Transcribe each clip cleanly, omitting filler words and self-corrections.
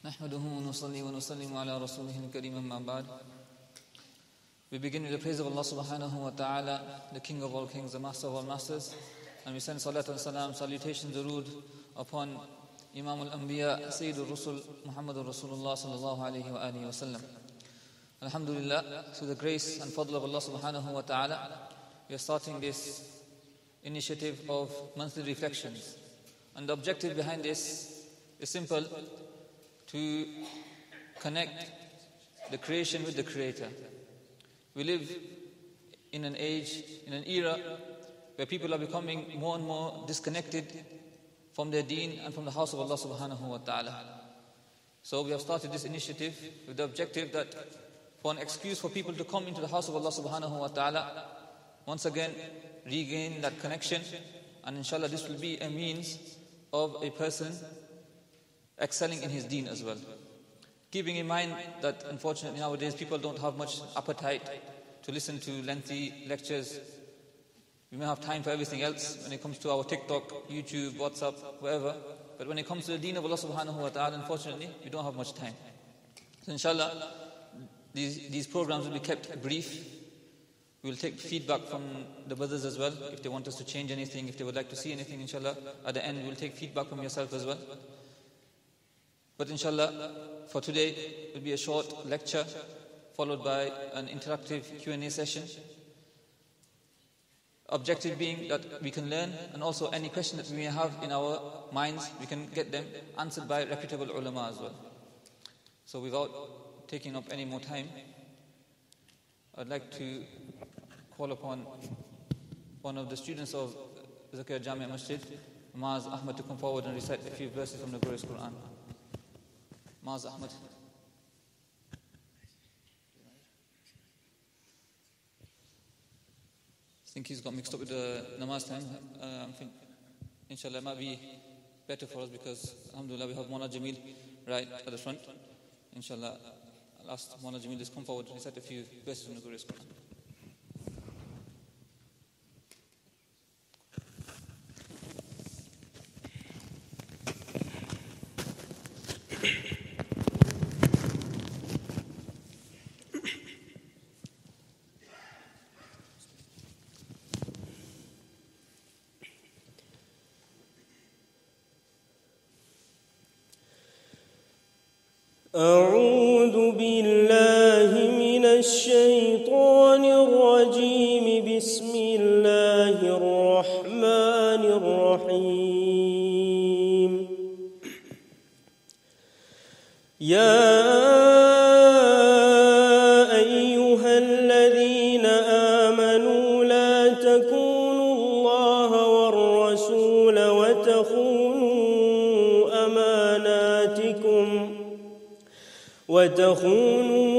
نحمده ونصلي ونسلم على رسوله الكريم أما بعد. We begin with the praise of Allah subhanahu wa ta'ala, the King of all kings, the Master of all masters. And we send salat and salam, salutations, durood upon Imam al-Anbiya, Sayyidul Rusul, Muhammadur Rasulullah sallallahu alayhi wa alihi wa sallam. Alhamdulillah, through the grace and fadl of Allah subhanahu wa ta'ala, we are starting this initiative of monthly reflections. And the objective behind this is simple: to connect the creation with the Creator. We live in an age, in an era where people are becoming more and more disconnected from their deen and from the house of Allah subhanahu wa ta'ala. So we have started this initiative with the objective that for an excuse for people to come into the house of Allah subhanahu wa ta'ala, once again regain that connection, and inshallah this will be a means of a person excelling in his deen as well. Keeping in mind that unfortunately nowadays people don't have much appetite to listen to lengthy lectures. We may have time for everything else when it comes to our TikTok, YouTube, WhatsApp, wherever. But when it comes to the deen of Allah subhanahu wa ta'ala, unfortunately, we don't have much time. So inshallah, these programs will be kept brief. We will take feedback from the brothers as well. If they want us to change anything, if they would like to see anything, inshallah, at the end we will take feedback from yourself as well. But inshallah, for today, it will be a short lecture followed by an interactive Q&A session. Objective being that we can learn, and also any question that we may have in our minds, we can get them answered by reputable ulama as well. So without taking up any more time, I'd like to call upon one of the students of Zakir Jamia Masjid, Maaz Ahmad, to come forward and recite a few verses from the glorious Quran. Maaz Ahmad. I think he's got mixed up with the namaz time. I think, inshallah, it might be better for us because, alhamdulillah, we have Mawlana Jamil right at the front. Inshallah, I'll ask Mawlana Jamil to come forward and recite a few verses from the glorious Quran. أعوذ بالله من الشيطان الرجيم بسم الله الرحمن الرحيم يا أيها الذين آمنوا لا تكونوا الله والرسول وتخونوا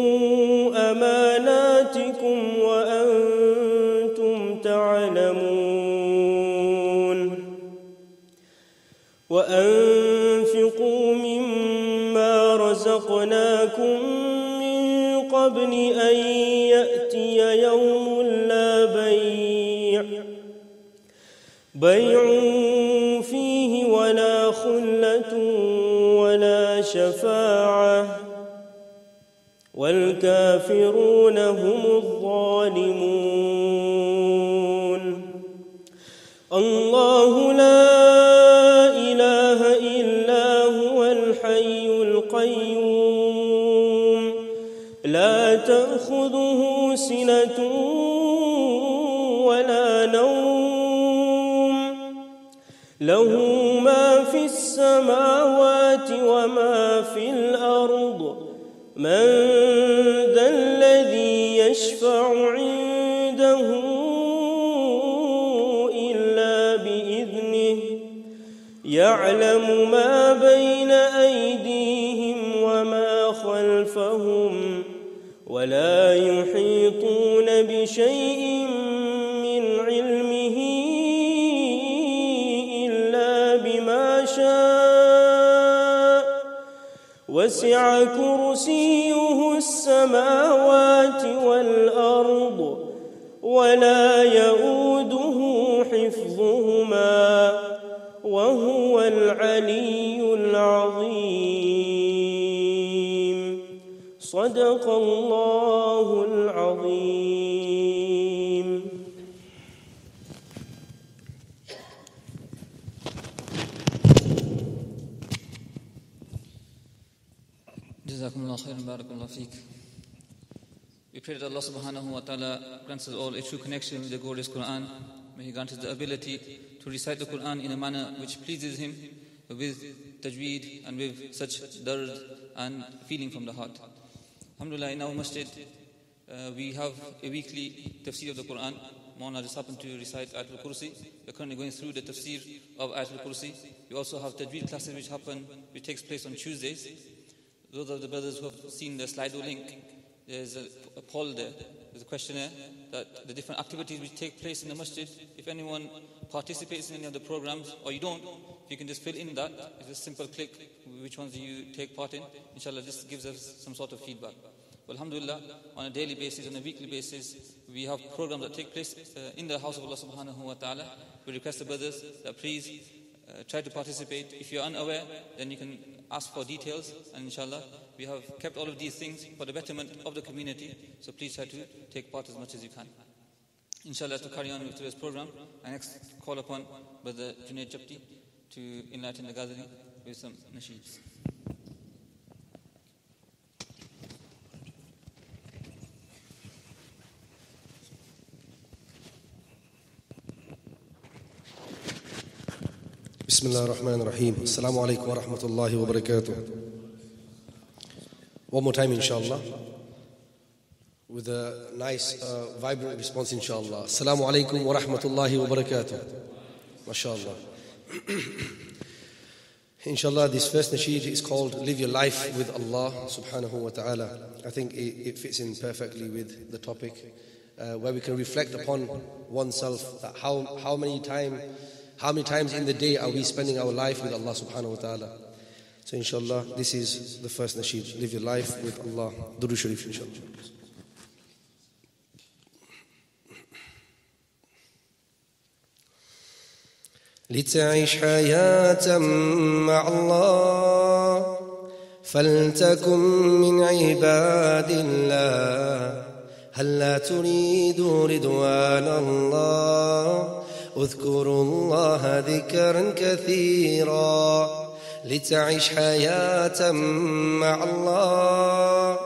أماناتكم وأنتم تعلمون وأنفقوا مما رزقناكم من قبل أن يأتي يوم لا بيع فيه ولا خلة ولا شفاعة والكافرون هم الظالمون الله لا إله إلا هو الحي القيوم لا تأخذه سنة ولا نوم له ما في السماوات وما في الأرض من ذا الذي يشفع عنده إلا بإذنه يعلم ما بين أيديهم وما خلفهم ولا يحيطون بشيء من علمه إلا بما شاء وسع كرسيه السماوات والأرض ولا يؤوده حفظهما وهو العلي العظيم صدق الله العظيم. Jazakumullah khairan, barakallah feek. We pray that Allah subhanahu wa ta'ala grants us all a true connection with the glorious Quran. May He grant us the ability to recite the Quran in a manner which pleases Him, with tajweed and with such dard and feeling from the heart. Alhamdulillah, in our masjid, we have a weekly tafsir of the Quran. Maulana just happened to recite Ayatul Kursi. We're currently going through the tafsir of Ayatul Kursi. We also have tajweed classes which takes place on Tuesdays. Those of the brothers who have seen the Slido link, there's a poll there, there's a questionnaire that the different activities which take place in the masjid, if anyone participates in any of the programs or you don't, you can just fill in that. It's a simple click, which ones do you take part in. Inshallah, this gives us some sort of feedback. Well, alhamdulillah, on a daily basis, on a weekly basis, we have programs that take place in the house of Allah subhanahu wa ta'ala. We request the brothers that please try to participate. If you're unaware, then you can ask for details, and inshallah, we have kept all of these things for the betterment of the community, so please try to take part as much as you can. Inshallah, to carry on with today's program, I next call upon Brother Junaid Japti to enlighten the gathering with some nasheeds. Bismillah ar-Rahman ar-Rahim. Assalamu alaikum wa rahmatullahi wa barakatuh. One more time, inshallah, with a nice, vibrant response, inshallah. Assalamu alaikum wa rahmatullahi wa barakatuh. MashaAllah. Inshallah, this first nasheed is called Live Your Life with Allah subhanahu wa ta'ala. I think it fits in perfectly with the topic, where we can reflect upon oneself, that how many times in the day are we spending our life with Allah subhanahu wa ta'ala. So inshallah, this is the first nasheed, Live Your Life with Allah. Durood Sharif, inshallah. لتعيش حياة مع الله فلتكن من عباد الله هل لا تريد رضوان الله اذكروا الله ذكرا كثيرا لتعيش حياة مع الله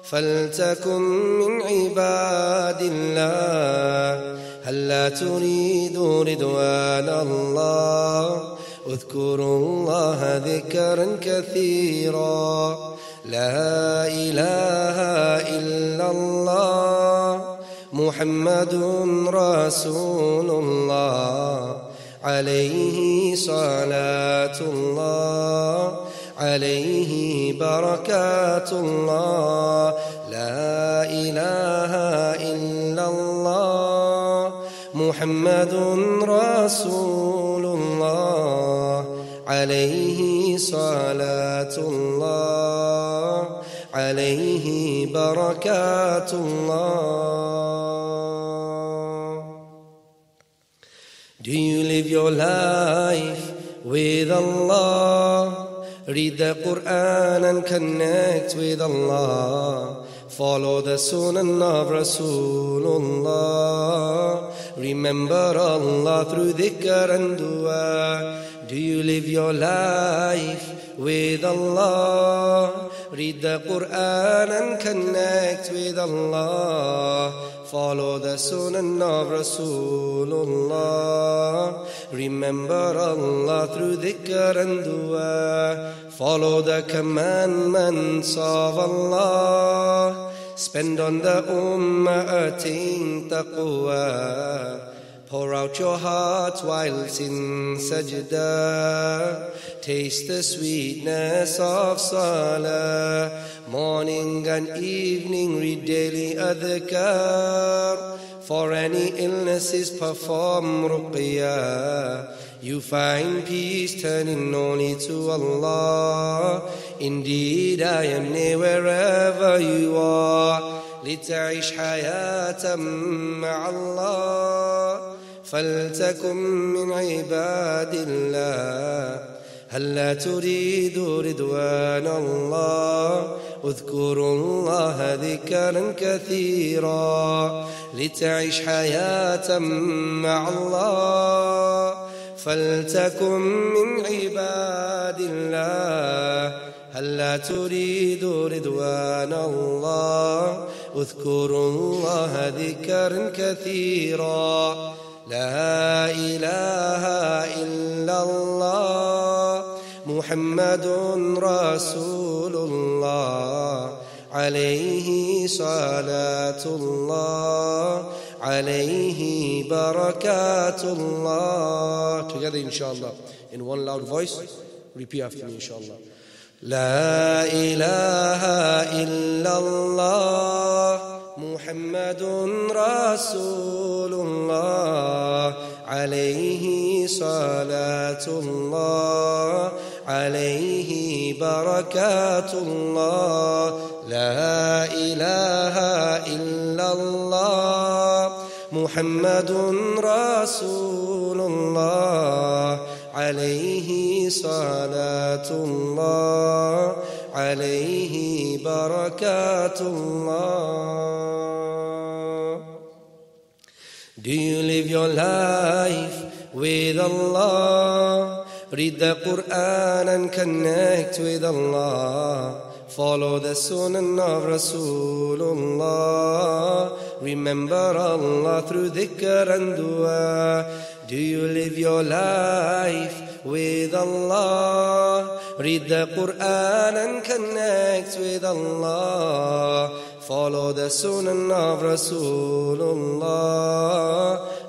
فلتكن من عباد الله هل لا تريد رضوان الله اذكروا الله ذكرا كثيرا لا إله إلا الله محمد رسول الله عليه صلاة الله عليه بركات الله لا إله إلا الله محمد رسول الله عليه صلاة الله عليه بركات الله. Do you live your life with Allah? Read the Quran and connect with Allah. Follow the sunnah of Rasulullah. Remember Allah through dhikr and dua. Do you live your life with Allah? Read the Quran and connect with Allah. Follow the sunnah of Rasulullah. Remember Allah through dhikr and dua. Follow the commandments of Allah. Spend on the ummah, attain taqwa. Pour out your heart whilst in sajda. Taste the sweetness of salah. Morning and evening read daily adhkar. For any illnesses perform ruqyah. You find peace turning only to Allah. Indeed I am near wherever you are. لتعيش حياة مع الله فلتكن من عباد الله هلا تريد رضوان الله اذكروا الله ذكرا كثيرا لتعيش حياة مع الله فلتكن من عباد الله هلا تريد رضوان الله اذكروا الله ذكرا كثيرا لا إله إلا الله محمد رسول الله عليه صلاة الله عليه بركات الله. Together inshallah in one loud voice, repeat after me inshallah. لا إله إلا الله محمد رسول الله عليه صلاة الله عليه بركات الله. لا إله إلا الله محمد رسول الله عليه صلاة الله عليه بركات الله. Do you live your life with Allah? Read the Quran and connect with Allah. Follow the sunnah of Rasulullah. Remember Allah through dhikr and dua. Do you live your life with Allah? Read the Quran and connect with Allah. Follow the sunnah of Rasulullah.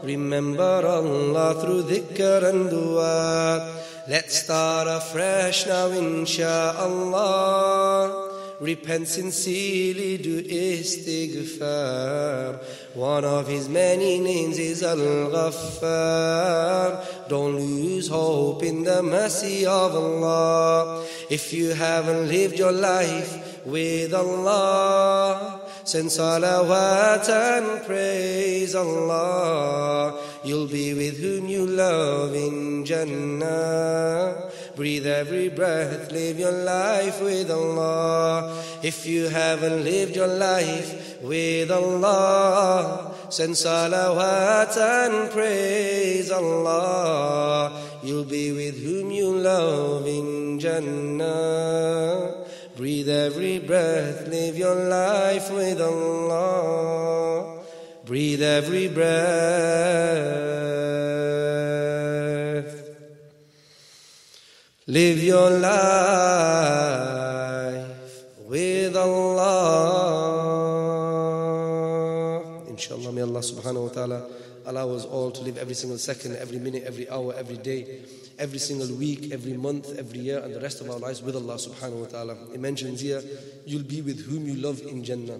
Remember Allah through dhikr and dua. Let's start afresh now insha'Allah. Repent sincerely, do istighfar. One of his many names is Al-Ghaffar. Don't lose hope in the mercy of Allah. If you haven't lived your life with Allah, send salawat and praise Allah. You'll be with whom you love in Jannah. Breathe every breath, live your life with Allah. If you haven't lived your life with Allah, send salawat and praise Allah. You'll be with whom you love in Jannah. Breathe every breath, live your life with Allah. Breathe every breath, live your life with Allah. Inshallah, may Allah subhanahu wa ta'ala allow us all to live every single second, every minute, every hour, every day, every single week, every month, every year, and the rest of our lives with Allah subhanahu wa ta'ala. It mentions here, you'll be with whom you love in Jannah.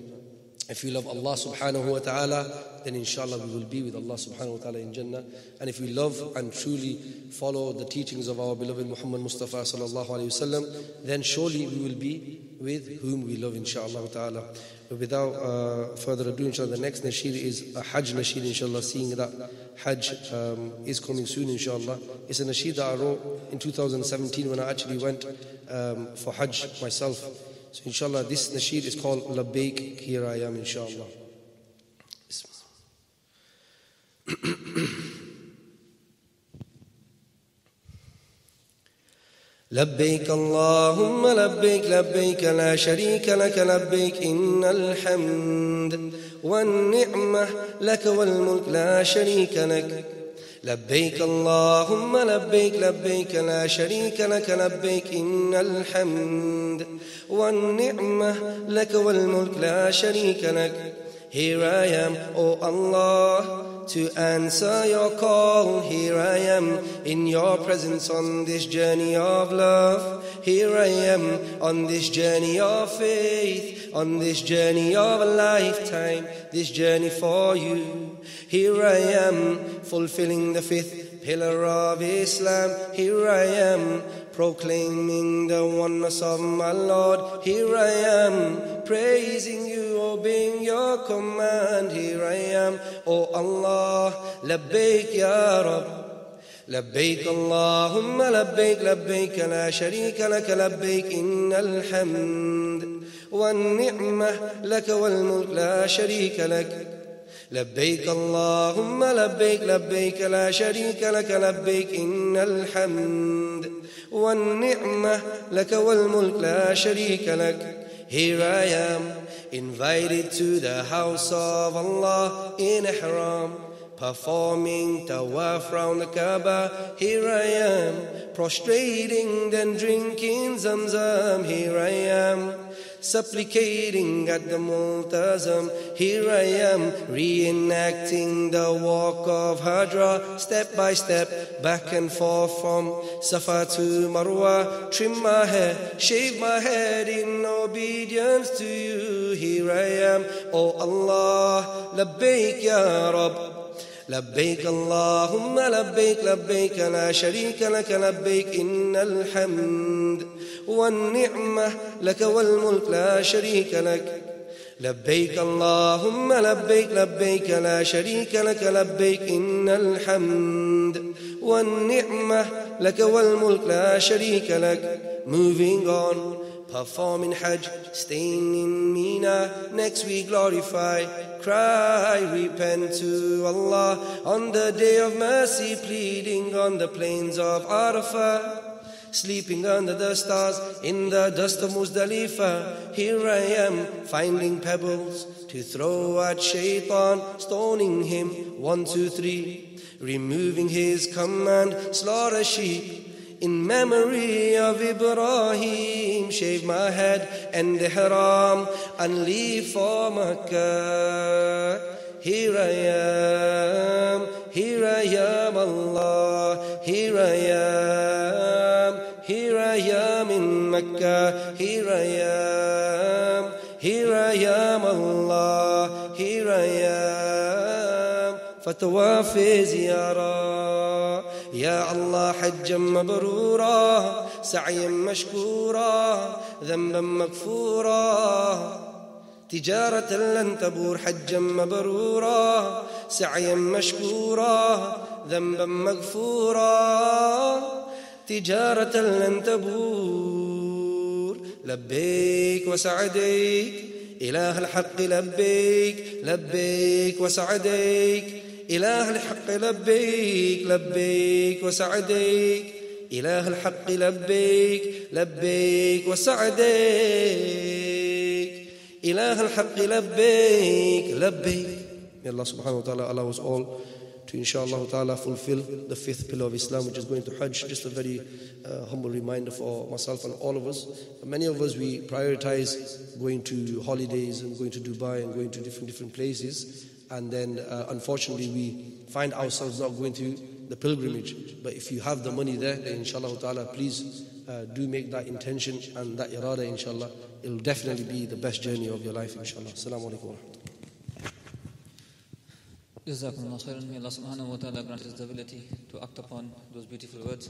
If we love Allah subhanahu wa ta'ala, then inshallah we will be with Allah subhanahu wa ta'ala in Jannah. And if we love and truly follow the teachings of our beloved Muhammad Mustafa sallallahu alayhi wasallam, then surely we will be with whom we love inshallah ta'ala. Without further ado, inshallah, the next nasheed is a Hajj nasheed inshallah, seeing that Hajj is coming soon inshallah. It's a nasheed that I wrote in 2017 when I actually went for Hajj myself. So inshallah, this nasheed is called Labbaik, Here I Am, inshallah. لبيك اللهم لبيك لبيك لا شريك لك لبيك إن الحمد والنعمة لك والملك لا شريك لك لبيك اللهم لبيك لبيك لا شريك لك لبيك إن الحمد والنعمة لك والملك لا شريك لك. Here I am, O Allah, to answer your call. Here I am in your presence on this journey of love. Here I am on this journey of faith, on this journey of a lifetime, this journey for you. Here I am fulfilling the fifth pillar of Islam. Here I am proclaiming the oneness of my Lord. Here I am praising you, obeying your command. Here I am, O Allah, labbaik ya Rabb. لبيك اللهم لبيك لبيك لا شريك لك لبيك إن الحمد والنعمة لك والملك لا شريك لك لبيك اللهم لبيك لبيك لا شريك لك لبيك إن الحمد والنعمة لك والملك لا شريك لك. Here I am, invited to the house of Allah in Ihram, performing tawaf round the Kaaba. Here I am, prostrating then drinking Zamzam. Here I am, supplicating at the Multazam. Here I am, reenacting the walk of Hajra, step by step, back and forth from Safa to Marwa. Trim my hair, shave my head in obedience to you. Here I am, oh Allah, labbaik ya Rabb. لبيك اللهم لبيك لبيك لا شريك لك لبيك إن الحمد والنعمة لك والملك لا شريك لك لبيك اللهم لبيك لبيك لا شريك لك لبيك إن الحمد والنعمة لك والملك لا شريك لك. Moving on, performing Hajj, staying in Mina, next we glorify, cry, repent to Allah on the day of mercy, pleading on the plains of Arafah, sleeping under the stars in the dust of Muzdalifah. Here I am, finding pebbles to throw at Shaitan, stoning him, 1, 2, 3, removing his command, slaughter sheep. In memory of Ibrahim, shave my head and ihram and leave for Makkah. Here I am Allah, here I am in Makkah. Here I am Allah, here I am. فتوى في زيارة يا الله حجا مبرورا سعيا مشكورا ذنبا مغفورا تجارة لن تبور حجا مبرورا سعيا مشكورا ذنبا مغفورا تجارة لن تبور. لبيك وسعديك إله الحق لبيك لبيك وسعديك إله الحق لبيك لبيك وسعديك إله الحق لبيك لبيك وسعديك إله الحق لبيك لبيك. May Allah subhanahu wa ta'ala allow us all to inshallah ta'ala fulfill the 5th pillar of Islam, which is going to Hajj. Just a very humble reminder for myself and all of us. Many of us, we prioritize going to holidays and going to Dubai and going to different places, and then unfortunately we find ourselves not going to the pilgrimage. But if you have the money there, then inshallah ta'ala, please do make that intention and that irada, inshallah. It will definitely be the best journey of your life, inshallah. Assalamu alaikum wa rahmatullah. Jazakumullah khairan. May Allah subhanahu wa ta'ala grant us the ability to act upon those beautiful words.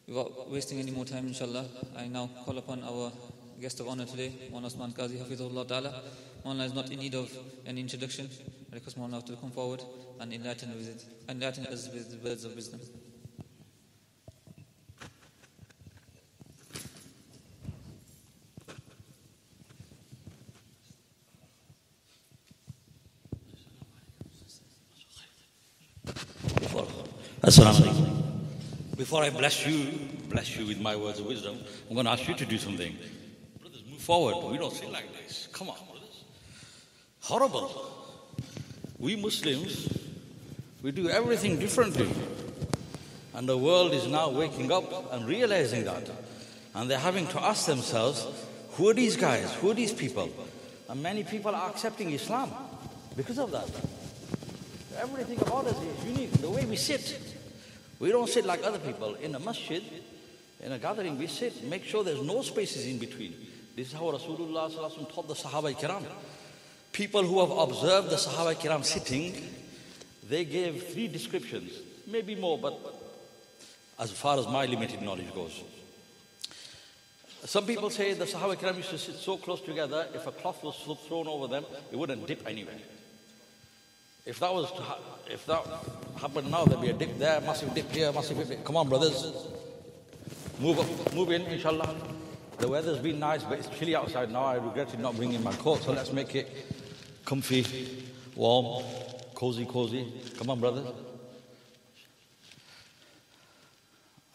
Without wasting any more time, inshallah, I now call upon our guest of honor today, Maulana Osman Qazi Hafizahullah ta'ala. Maulana is not in need of any introduction. I request Maulana to come forward and enlighten us with the words of wisdom. Assalamu alaikum. Before I bless you with my words of wisdom, I'm going to ask you to do something. Brothers, move forward. We don't say like this. Come on, brothers. Horrible. We Muslims, we do everything differently. And the world is now waking up and realizing that. And they're having to ask themselves, who are these guys? Who are these people? And many people are accepting Islam because of that. Everything about us is unique. The way we sit, we don't sit like other people. In a masjid, in a gathering, we sit, make sure there's no spaces in between. This is how Rasulullah taught the Sahaba Kiram. People who have observed the Sahaba Kiram sitting, they gave 3 descriptions, maybe more, but as far as my limited knowledge goes. Some people say the Sahaba Kiram used to sit so close together, if a cloth was thrown over them, it wouldn't dip anywhere. If that happened now, there'd be a dip there, massive dip here, massive dip. Come on, brothers. Move in, inshallah. The weather's been nice, but it's chilly outside now. I regretted not bringing my coat, so let's make it comfy, warm, cozy. Come on, brothers.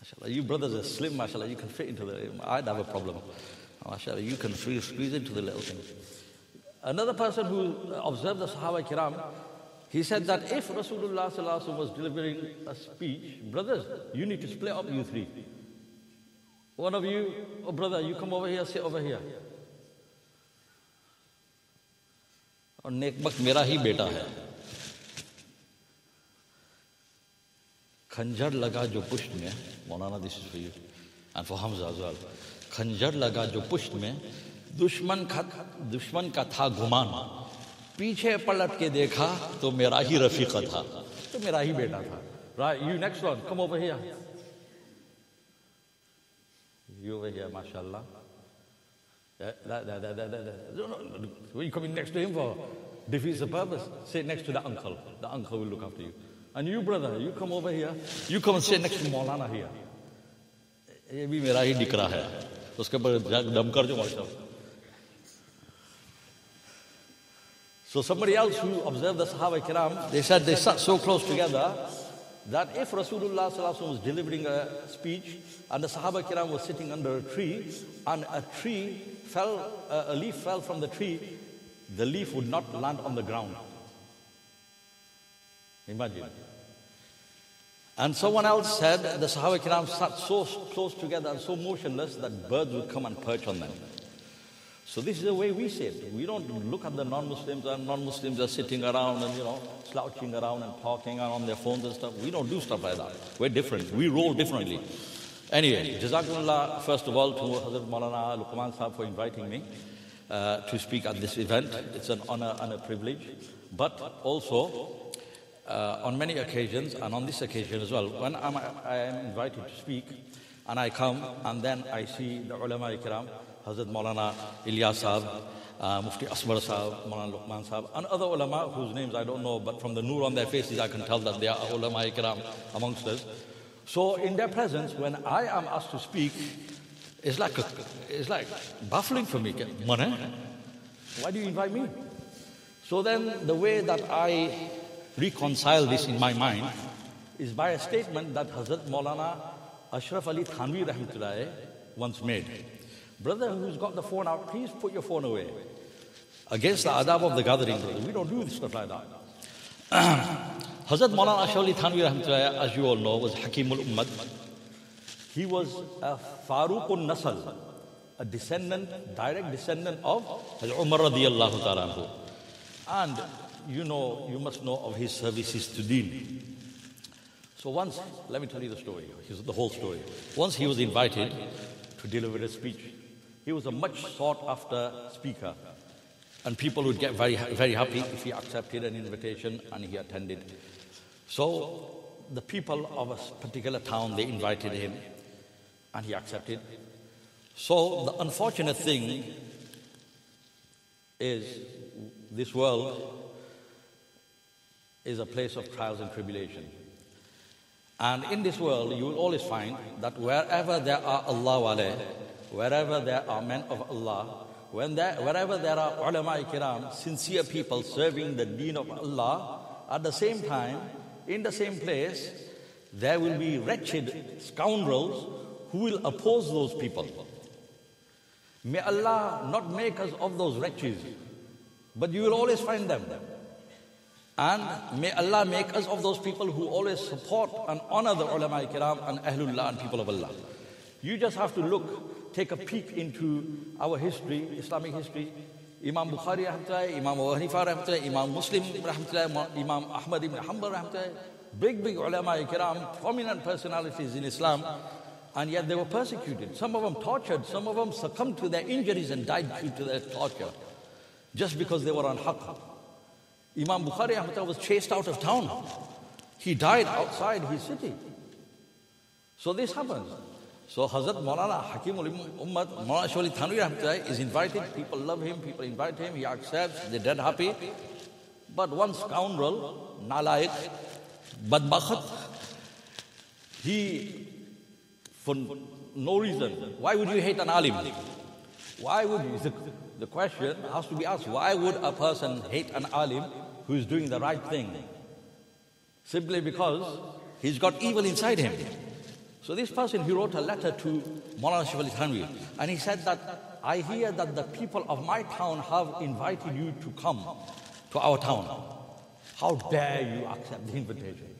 MashaAllah, you brothers are slim, MashaAllah. You can fit into the... I'd have a problem. MashaAllah, you can squeeze into the little thing. Another person who observed the Sahaba Kiram, he said that if Rasulullah Sallallahu Alaihi Wasallam was delivering a speech, brothers, you need to split up, you three. One of you, oh brother, you come over here, sit over here. और नेकबख्त मेरा ही बेटा है. खंजर लगा जो पुष्ट में, मौलाना this is for you and for Hamza as well. खंजर लगा जो पुष्ट में, दुश्मन का था गुमान, पीछे पलट के देखा तो मेरा ही रफीका था, तो मेरा ही बेटा था. Right, you next one, come over here. You over here, mashallah. What are you coming next to him for? Defeats the purpose. Sit next to the uncle. The uncle will look after you. And you, brother, you come over here. You come and sit next to Maulana here. ये भी मेरा ही दिकरा है. उसके ऊपर दम कर जो माशाल्लाह. So somebody else who observed the Sahaba Kiram, they said they sat so close together that if Rasulullah Sallallahu Alaihi Wasallam was delivering a speech and the Sahaba Kiram was sitting under a tree and a leaf fell from the tree, the leaf would not land on the ground. Imagine. And someone else said the Sahaba Kiram sat so close together and so motionless that birds would come and perch on them. So this is the way we sit. We don't look at the non-Muslims, and non-Muslims are sitting around and, slouching around and talking on their phones and stuff. We don't do stuff like that. We're different. We roll differently. Anyway, Jazakumullah, first of all, to Hazrat Maulana Luqman Sahib for inviting me to speak at this event. It's an honor and a privilege. But also, on many occasions, and on this occasion as well, when I am invited to speak, and I come, and then I see the ulama-i-kiram, Hazrat Maulana Ilyas Sahib, Mufti Aswar Sahib, Maulana Luqman Sahib, and other ulama whose names I don't know, but from the nur on their faces I can tell that they are ulama-i-kiram amongst us. So in their presence, when I am asked to speak, it's like baffling for me. Why do you invite me? So then the way that I reconcile this in my mind is by a statement that Hazrat Maulana Ashraf Ali Thanvi Rahmatullahi once made. Brother who's got the phone out, please put your phone away. Against the adab of the gathering, brother. We don't do stuff like that. Hazrat Maulana Ashraf Ali Thanvi Rahmatullahi, as you all know, was Hakimul Ummad. He was a Faruqun Nasal, a direct descendant of Hazrat Umar radiyallahu ta'ala anhu. And you must know of his services to Deen. So once, let me tell you the story, the whole story. Once he was invited to deliver a speech. He was a much sought after speaker. And people would get very, very happy if he accepted an invitation and he attended. So the people of a particular town, they invited him and he accepted. So the unfortunate thing is this world is a place of trials and tribulation. And in this world, you will always find that wherever there are Allah wale, wherever there are men of Allah, wherever there are ulama-i-kiram, sincere people serving the deen of Allah, at the same time, in the same place, there will be wretched scoundrels who will oppose those people. May Allah not make us of those wretches, but you will always find them. And may Allah make us of those people who always support and honor the ulama-i-kiram and ahlullah and people of Allah. You just have to take a peek into our history, Islamic history. Imam Bukhari rahmatullahi, Imam Abu Hanifa rahmatullahi, Imam Muslim rahmatullahi, Imam Ahmad ibn Hanbal rahmatullahi, big ulama-i-kiram, prominent personalities in Islam, and yet they were persecuted. Some of them tortured, some of them succumbed to their injuries and died due to their torture, just because they were on haqq. Imam Bukhari was chased out of town. He died outside his city. So this happens. So Hazrat Maulana Hakimul Ummad, Maulana Ashraf Ali Thanvi is invited. People love him, people invite him, he accepts, they're dead happy. But one scoundrel, nalaik, badbakhat, he, for no reason, why would you hate an alim? Why would you? The question has to be asked, why would a person hate an alim who is doing the right thing? Simply because he's got evil inside him. So this person, he wrote a letter to Maulana Ashraf Ali Thanvi, and he said that, I hear that the people of my town have invited you to come to our town. How dare you accept the invitation?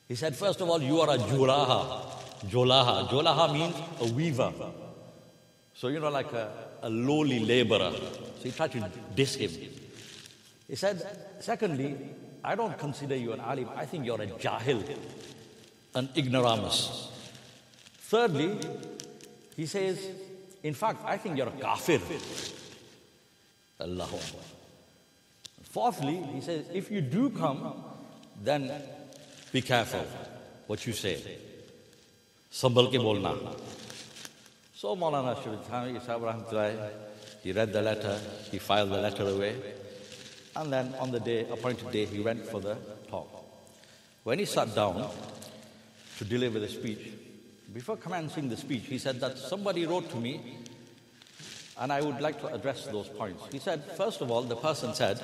He said, first of all, you are a julaha. Jolaha. Jolaha means a weaver. So, like a lowly laborer. So he tried to diss him. He said, secondly, I don't consider you an alim. I think you're a jahil, an ignoramus. Thirdly, he says, in fact, I think you're a kafir. Allahu Akbar. Fourthly, he says, if you do come, then be careful what you say. Sambal ke bolna. So Maulana Ashraf, he read the letter, he filed the letter away, and then on the appointed day, he went for the talk. When he sat down to deliver the speech, before commencing the speech, he said that somebody wrote to me, and I would like to address those points. He said, first of all, the person said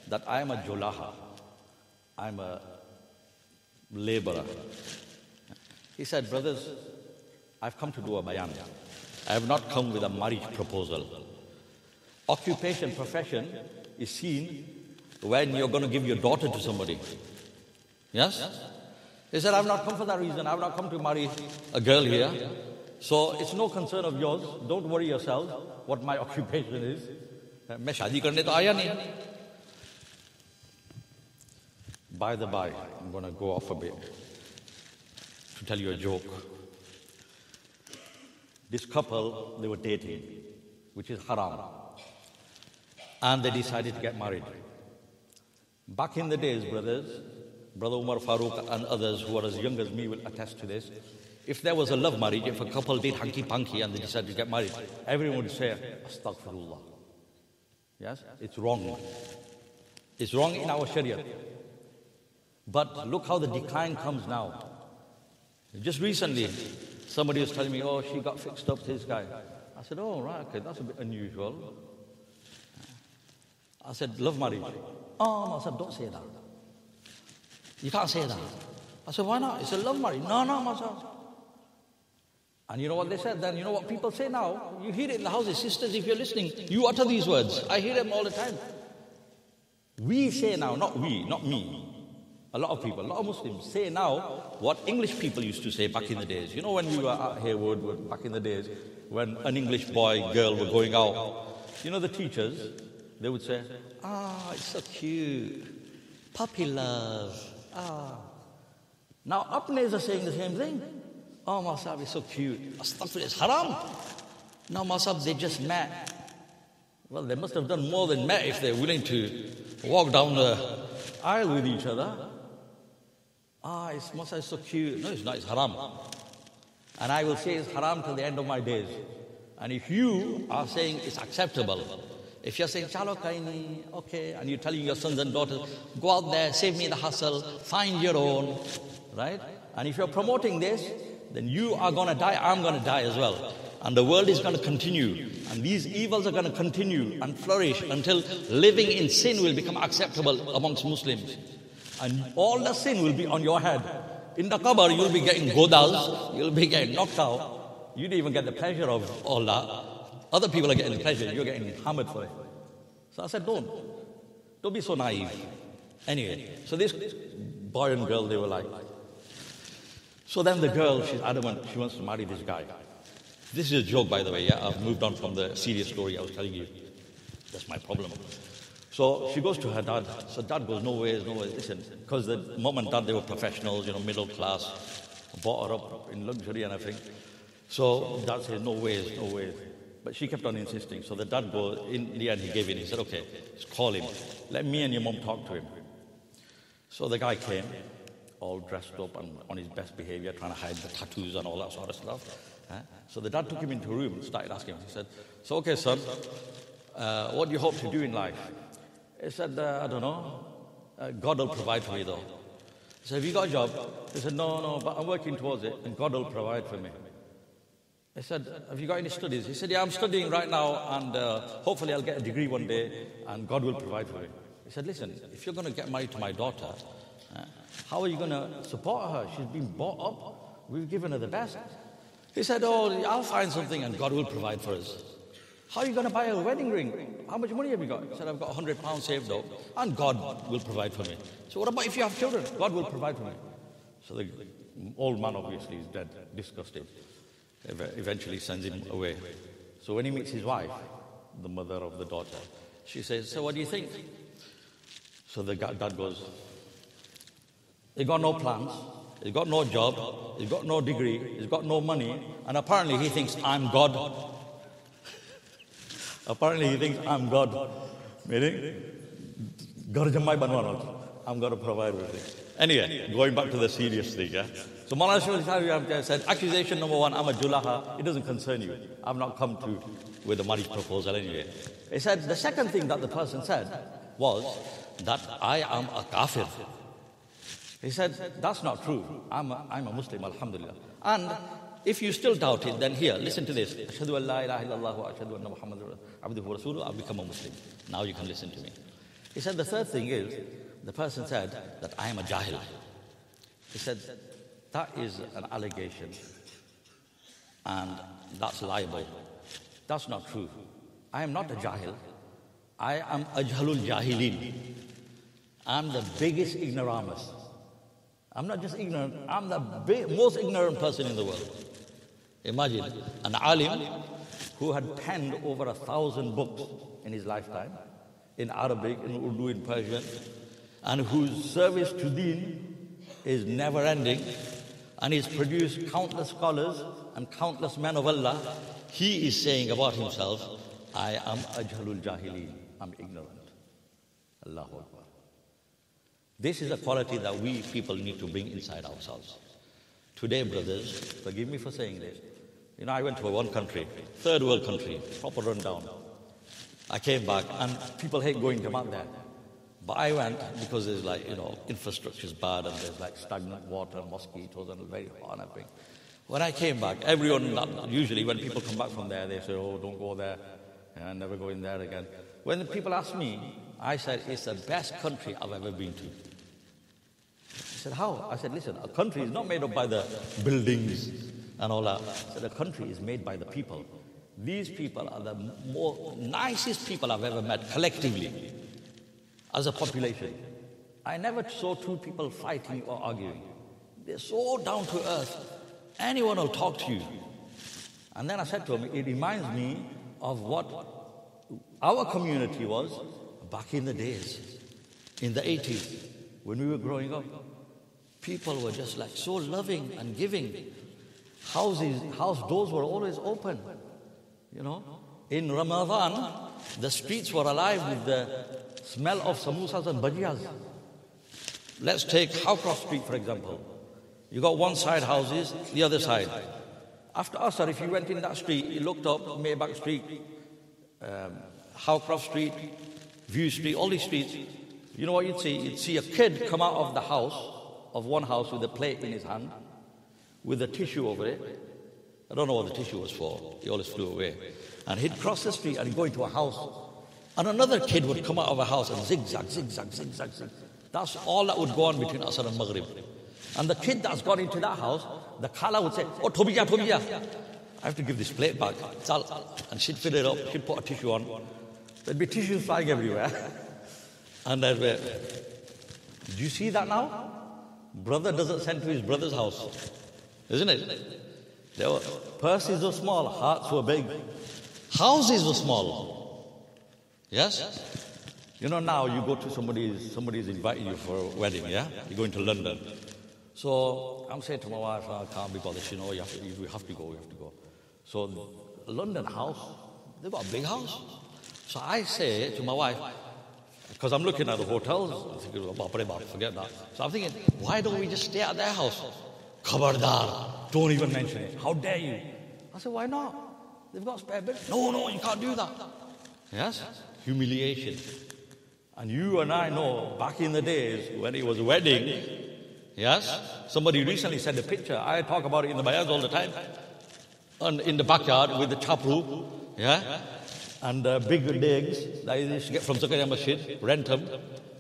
that I am a julaha, I'm a laborer. He said, brothers, I've come to do a bayan. I have not come with a marriage proposal. Occupation, profession is seen when you're going to give your daughter to somebody. Yes? He said, I've not come for that reason. I've not come to marry a girl here. So it's no concern of yours. Don't worry yourself what my occupation is. Main shaadi karne to aaya nahi. By the by, I'm going to go off a bit to tell you a joke. This couple, they were dating, which is haram. And they decided to get married. Back in the days, brothers, Brother Umar Farooq and others who are as young as me will attest to this. If there was a love marriage, if a couple did hanky-panky and they decided to get married, everyone would say, Astaghfirullah. Yes? It's wrong. It's wrong in our Sharia. But look how the decline comes now. Just recently, somebody was telling me, oh, she got fixed up to this guy. I said, oh, right, okay, that's a bit unusual. I said, love marriage. Oh, I said, don't say that. You can't say that. I said, why not? It's a love marriage. No, Masa. And you know what they said then? You know what people say now? You hear it in the houses. Sisters, if you're listening, you utter these words. I hear them all the time. We say now, not we, not me. A lot of people, a lot of Muslims say now what English people used to say back in the days. You know when we were at Haywood, back in the days, when an English boy, girl were going out, you know the teachers, they would say, it's so cute, puppy love, Now apnes are saying the same thing. Oh, Masab, it's so cute. Astaghfirullah, it's haram. Now Masab, they just met. Well, they must have done more than met if they're willing to walk down the aisle with each other. It's Masab, it's so cute. No, it's not, it's haram. And I will say it's haram till the end of my days. And if you are saying it's acceptable, if you're saying, chalo kaini, okay, and you're telling your sons and daughters, go out there, save me the hassle, find your own, right? And if you're promoting this, then you are going to die, I'm going to die as well. And the world is going to continue. And these evils are going to continue and flourish until living in sin will become acceptable amongst Muslims. And all the sin will be on your head. In the qabr, you'll be getting godals, you'll be getting knocked out. You don't even get the pleasure of all that. Other people are getting the pleasure, you're getting hammered for it. So I said, don't be so naive. Anyway, so this boy and girl, they were like. So then the girl, she's adamant, she wants to marry this guy. This is a joke, by the way, yeah? I've moved on from the serious story I was telling you. That's my problem. So she goes to her dad. So dad goes, no ways. Listen, because the mom and dad, they were professionals, middle class, brought her up in luxury and everything. So dad says, no ways. But she kept on insisting. So the dad goes, in the end, he gave in. He said, okay, just call him. Let me and your mom talk to him. So the guy came, all dressed up and on his best behavior, trying to hide the tattoos and all that sort of stuff. So the dad took him into a room and started asking him. He said, so okay, son, what do you hope to do in life? He said, I don't know. God will provide for me though. I said, have you got a job? He said, no, but I'm working towards it and God will provide for me. I said, have you got any studies? He said, yeah, I'm studying right now and hopefully I'll get a degree one day and God will provide for me. He said, listen, if you're going to get married to my daughter, how are you going to support her? She's been brought up. We've given her the best. He said, oh, I'll find something and God will provide for us. How are you going to buy a wedding ring? How much money have you got? He said, I've got £100 saved up and God will provide for me. So what about if you have children? God will provide for me. So the old man obviously is dead, disgusted. Eventually sends him away. So when he meets his wife, the mother of the daughter, she says, so what do you think? So the dad goes, he got no plans, he's got no job, he's got no degree, he's got no money, and apparently he thinks I'm God. Apparently he thinks I'm God. Meaning, I'm going to provide everything. Anyway, going back to the serious thing, yeah? So Maulana Shaykh said, accusation number one, I'm a julaha, it doesn't concern you. I've not come to with a marriage proposal anyway. He said, the second thing that the person said was that I am a kafir. He said, that's not true. I'm a Muslim, alhamdulillah. And if you still doubt it, then here, listen to this. Ashhadu an la ilaha illallah wa ashhadu anna Muhammadan abduhu wa rasuluhu, I've become a Muslim. Now you can listen to me. He said, the third thing is, the person said that I am a jahil. He said, that is an allegation and that's liable. That's not true. I am not a jahil. I am ajhalul jahilin. I'm the biggest ignoramus. I'm not just ignorant, I'm the most ignorant person in the world. Imagine an alim who had penned over 1,000 books in his lifetime, in Arabic, in Urdu, in Persian, and whose service to deen is never ending, and he's produced countless scholars and countless men of Allah. He is saying about himself, I am ajhalul jahilin, I'm ignorant. Allahu Akbar. This is a quality that we people need to bring inside ourselves. Today, brothers, forgive me for saying this. You know, I went to one country, third world country, proper rundown. I came back and people hate going to Jamaat there. But I went because there's like, you know, infrastructure's bad and there's like stagnant water, mosquitoes and very hot and everything. When I came back, everyone, usually when people come back from there, they say, oh, don't go there, and never go in there again. When the people ask me, I said, it's the best country I've ever been to. He said, how? I said, listen, a country is not made up by the buildings and all that. I said, a country is made by the people. These people are the nicest people I've ever met collectively as a population. I never saw two people fighting or arguing. They're so down to earth. Anyone will talk to you. And then I said to him, it reminds me of what our community was back in the days, in the 80s, when we were growing up. People were just like so loving and giving. House doors were always open. You know, in Ramadan, the streets were alive with the smell of samosas and bhajiyas. Let's take Howcroft Street, for example. You got one side houses, the other side. After Asr, if you went in that street, you looked up, Maybach Street, Howcroft Street, View Street, all these streets. You know what you'd see? You'd see a kid come out of the house, of one house with a plate in his hand, with a tissue over it. I don't know what the tissue was for. He always flew away. And he'd cross the street and he'd go into a house. And another kid would come out of a house and zigzag, zigzag, zigzag, zigzag. That's all that would go on between Asr and Maghrib. And the kid that's gone into that house, the khala would say, oh, Tobiya, Tobiya. I have to give this plate back. And she'd fill it up, she'd put a tissue on. There'd be tissues flying everywhere. And then, do you see that now? Brother doesn't send to his brother's house. Isn't it? Purses were small, hearts were big. Houses were small. Yes? You know, now you go to somebody's inviting you for a wedding, yeah? You're going to London. So I'm saying to my wife, I can't be bothered. She knows we have to go. So the London house, they've got a big house. So I say to my wife, because I'm looking at the hotels, forget that. So I'm thinking, why don't we just stay at their house? Khabardar, don't even mention it. How dare you? I said, why not? They've got spare beds. No, you can't do that. Yes? Humiliation. And you and I know, back in the days when it was a wedding, yes, somebody recently sent a picture. I talk about it in the bayans all the time. And in the backyard with the chapru, yeah, and big digs that you used to get from Zakaria Masjid, rent them,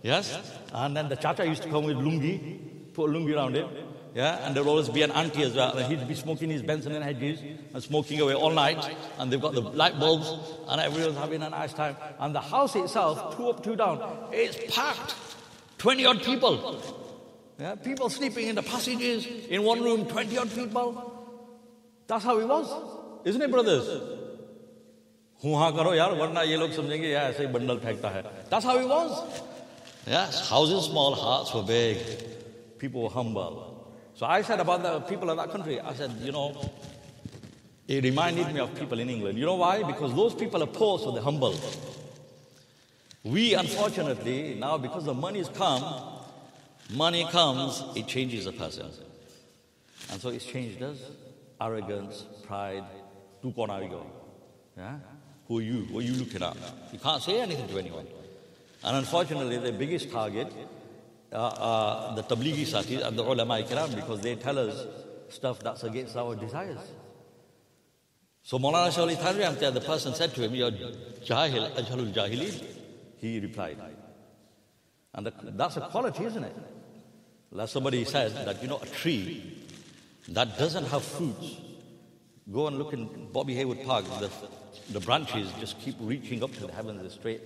yes, and then the chacha used to come with lungi, put a lungi around it, yeah, and there would always be an auntie as well, and he'd be smoking his Benson and Hedges and smoking away all night, and they've got the light bulbs, and everyone's having a nice time, and the house itself, 2 up, 2 down, it's packed, 20 odd people, yeah, people sleeping in the passages, in one room, 20 odd people. That's how it was, isn't it, brothers? That's how it was. Yes, houses small, hearts were big. People were humble. So I said about the people of that country, I said, it reminded me of people in England. You know why? Because those people are poor, so they're humble. We, unfortunately, now because the money comes, it changes a person. And so it's changed us. Arrogance, pride, yeah? Who are you? What are you looking at? You can't say anything to anyone. And unfortunately, the biggest target are the Tablighi Satis and the Ulama Ikram, because they tell us stuff that's against our desires. So Maulana Shahli Thanvi, the person said to him, "You're Jahil, Ajhalul Jahilin." He replied. And that's a quality, isn't it? Like somebody said that, a tree that doesn't have fruits, go and look in Bobby Hayward Park, the branches just keep reaching up to the heavens straight.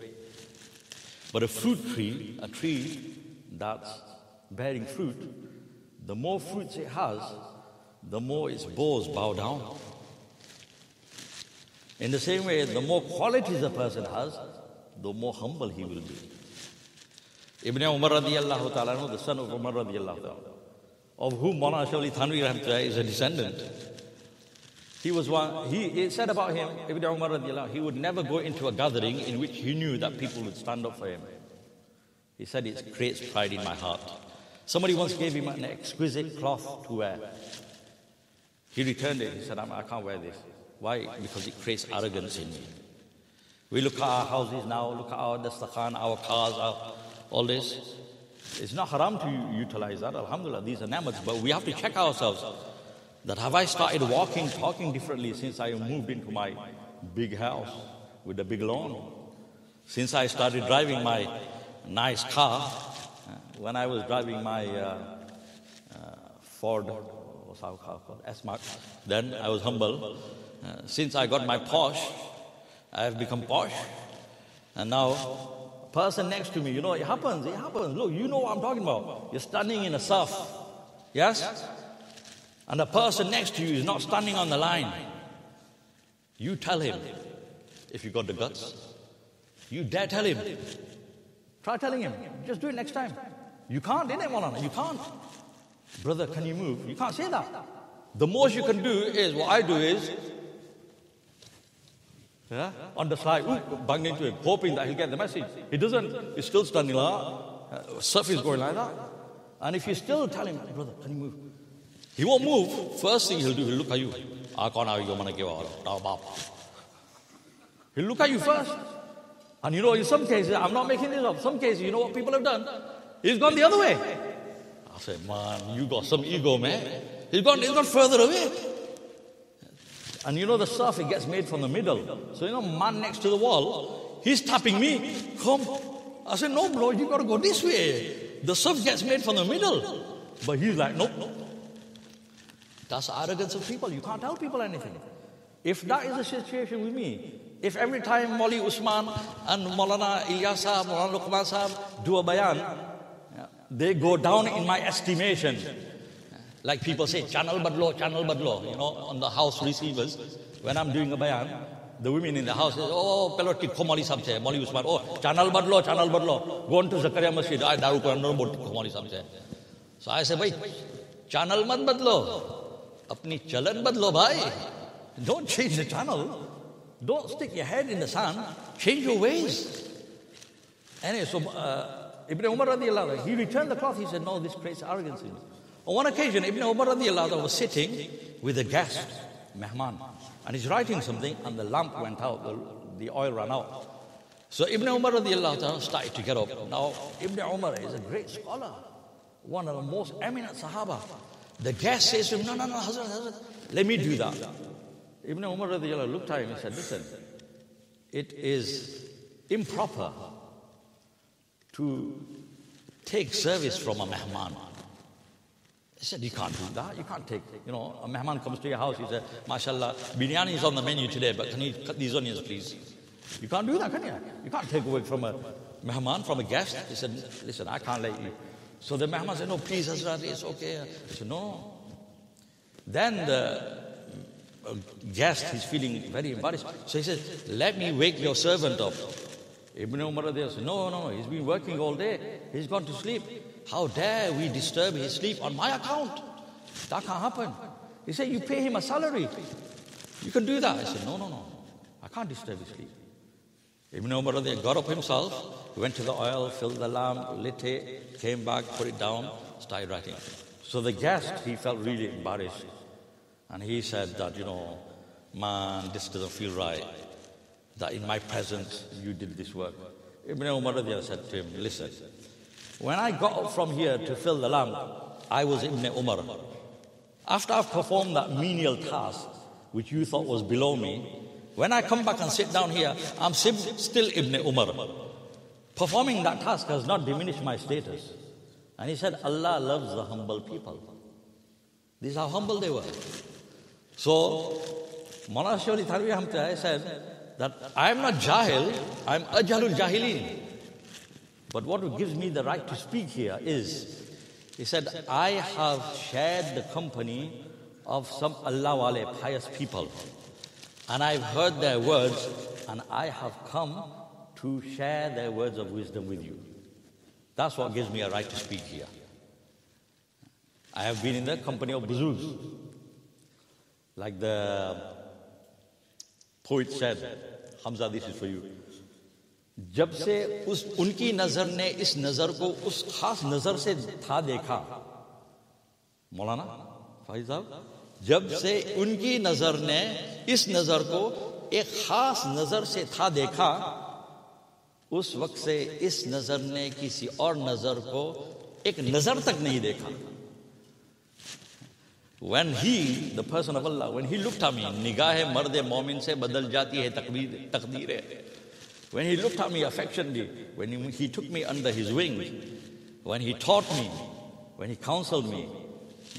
But a fruit tree, a tree that's bearing fruit, the more fruits it has, the more its boughs bow down. In the same way, the more qualities a person has, the more humble he will be. Ibn Umar radiyallahu ta'ala, the son of Umar radiyallahu ta'ala, of whom Maulana Shahli Thanvi is a descendant. He was one, it said about him, Ibn Umar radiyallahu, he would never go into a gathering in which he knew that people would stand up for him. He said, it creates pride in my heart. Somebody once gave him an exquisite cloth to wear. He returned it. He said, I can't wear this. Why? Because it creates arrogance in me. We look at our houses now, look at our dastakhan, our cars, all this. It's not haram to utilize that, alhamdulillah, these are ni'mats, but we have to check ourselves. That have I started walking, talking differently since I moved into my big house with the big lawn? Since I started driving my nice car, when I was driving my Ford, what's our car called? S-Max, then I was humble. Since I got my Porsche, I have become posh. And now, person next to me, it happens. Look, you know what I'm talking about. You're standing in a surf. Yes? And the person next to you is not standing on the line. You tell him, if you got the guts. You dare tell him. Try telling him. Just do it next time. You can't, innit, Maulana? You can't. Brother, can you move? You can't say that. The most you can do is, what I do is, on the side, bang into him, hoping that he'll get the message. He doesn't. He's still standing like that. Surf is going like that. And if you still tell him, brother, can you move? He won't move. First thing he'll do, he'll look at you. He'll look at you first. And in some cases, I'm not making this up, some cases, you know what people have done? He's gone the other way. I say, man, you got some ego, man. He's gone further away. And the surf, it gets made from the middle. So, man next to the wall, he's tapping me. Come. I said, no, bro, you got to go this way. The surf gets made from the middle. But he's like, nope. That's the arrogance of people. You can't tell people anything. If that is the situation with me, if every time Mauli Usman and Maulana Ilyas Sahab, Maulana Luqman Sahab do a bayan, they go down in my estimation. Like people say, channel badlo, on the house receivers. When I'm doing a bayan, the women in the house say, oh, peloti ko Mauli Sahab che, Mauli Usman, oh, channel badlo. Go on to Zakaria Masjid, I daru ko Mauli Sahab che. So I say, bhai, channel mat badlo. Apni chalan badlo, bhai. Don't change the channel. Don't stick your head in the sand. Change your ways. Anyway, so Ibn Umar radiallahu anhu, he returned the cloth. He said, no, this creates arrogance in me. On one occasion, Ibn Umar radiallahu anhu was sitting with a guest, Mehman, and he's writing something, and the lamp went out, the oil ran out. So Ibn Umar radiallahu ta'ala started to get up. Now, Ibn Umar is a great scholar, one of the most eminent Sahaba. The guest says to him, no, Hazrat, let me do that. Ibn Umar radiallahu looked at him and said, listen, it is improper to take service from a mehman. He said, you can't do that. You can't take, a mehman comes to your house, he said, mashallah, biryani is on the menu today, but can you cut these onions, please? You can't do that, can you? You can't take away from a mehman, from a guest. He said, listen, I can't let you. So the mehman said, no, please, Hazrat, it's okay. He said, no. Then the guest, he's feeling very embarrassed. So he said, let me wake your servant up. Ibn Umar said, no, he's been working all day. He's gone to sleep. How dare we disturb his sleep on my account? That can't happen. He said, you pay him a salary. You can do that. I said, no, I can't disturb his sleep. Ibn Umar got up himself, went to the oil, filled the lamp, lit it, came back, put it down, started writing. So the guest, he felt really embarrassed. And he said that, man, this doesn't feel right, that in my presence you did this work. Ibn Umar said to him, listen, when I got up from here to fill the lamp, I was Ibn Umar. After I've performed that menial task, which you thought was below me, when I come back and sit down here, I'm still Ibn Umar. Performing that task has not diminished my status. And he said, Allah loves the humble people. This is how humble they were. So, Maulana Shawli Thanvi Hamdulillah said that I'm not Jahil, I'm Ajhalul Jahilin. But what gives me the right to speak here is, he said, I have shared the company of some Allah wale, pious people. And I've heard their words, and I have come to share their words of wisdom with you. That's what gives me a right to speak here. I have been in the company of Buzugs. Like the poet said, Hamza, this is for you. जब से उनकी नजर ने इस नजर को उस खास नजर से था देखा, मौलाना फाइज साहब, जब से उनकी नजर ने इस नजर को एक खास नजर से था देखा, उस वक्त से इस नजर ने किसी और नजर को एक नजर तक नहीं देखा. When he, the person of Allah, when he looked at me, निगाह मर्द मोमिन से बदल जाती है तकदीरें. When he looked at me affectionately, when he took me under his wing, when he taught me, when he counseled me,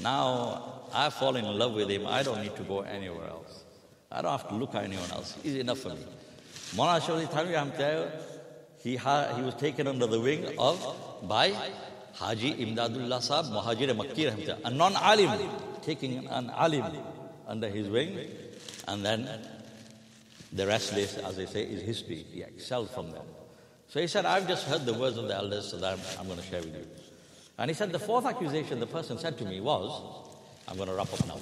now I've fallen in love with him. I don't need to go anywhere else. I don't have to look at anyone else. He's enough for me. Maulana Shawli Thanvi Hamdulillah, he was taken under the wing by Haji Imdadullah Sahab, Muhajir Makki Rahmatullah, a non-alim, taking an alim under his wing, and then the rest, as they say, is history. He excelled from them. So he said, I've just heard the words of the elders, so that I'm going to share with you. And he said, the fourth accusation the person said to me was, I'm going to wrap up now.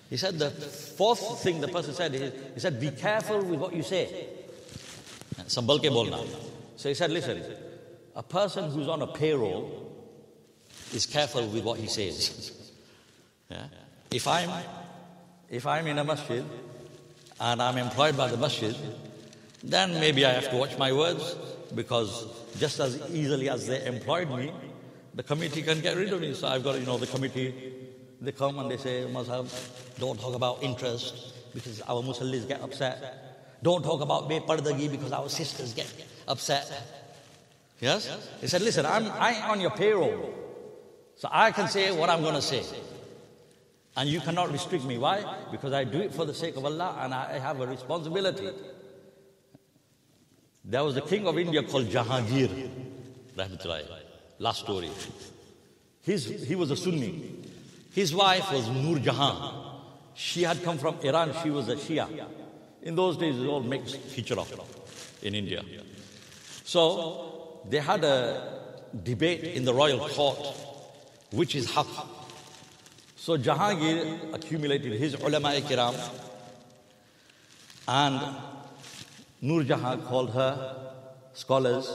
He said, the fourth thing the person said, he said, be careful with what you say. Sambal ke bolna. So he said, listen, a person who's on a payroll is careful with what he says. Yeah? If I'm in a masjid and I'm employed by the masjid, then maybe I have to watch my words, because just as easily as they employed me, the committee can get rid of me. So I've got, the committee, they come and they say, Mazhab, don't talk about interest because our Musallis get upset. Don't talk about Bepardagi because our sisters get upset. Yes? He said, listen, I'm on your payroll, so I can say what I'm going to say. And you cannot restrict me. Why? Because I do it for the sake of Allah and I have a responsibility. There was a king of India called Jahangir, Rahmatullahi. Last story. He was a Sunni. His wife was Nur Jahan. She had come from Iran. She was a Shia. In those days, it was all mixed hijrah in India. So they had a debate in the royal court, which is haq. So Jahangir accumulated his ulama-e-kiram, and Nur Jahan called her scholars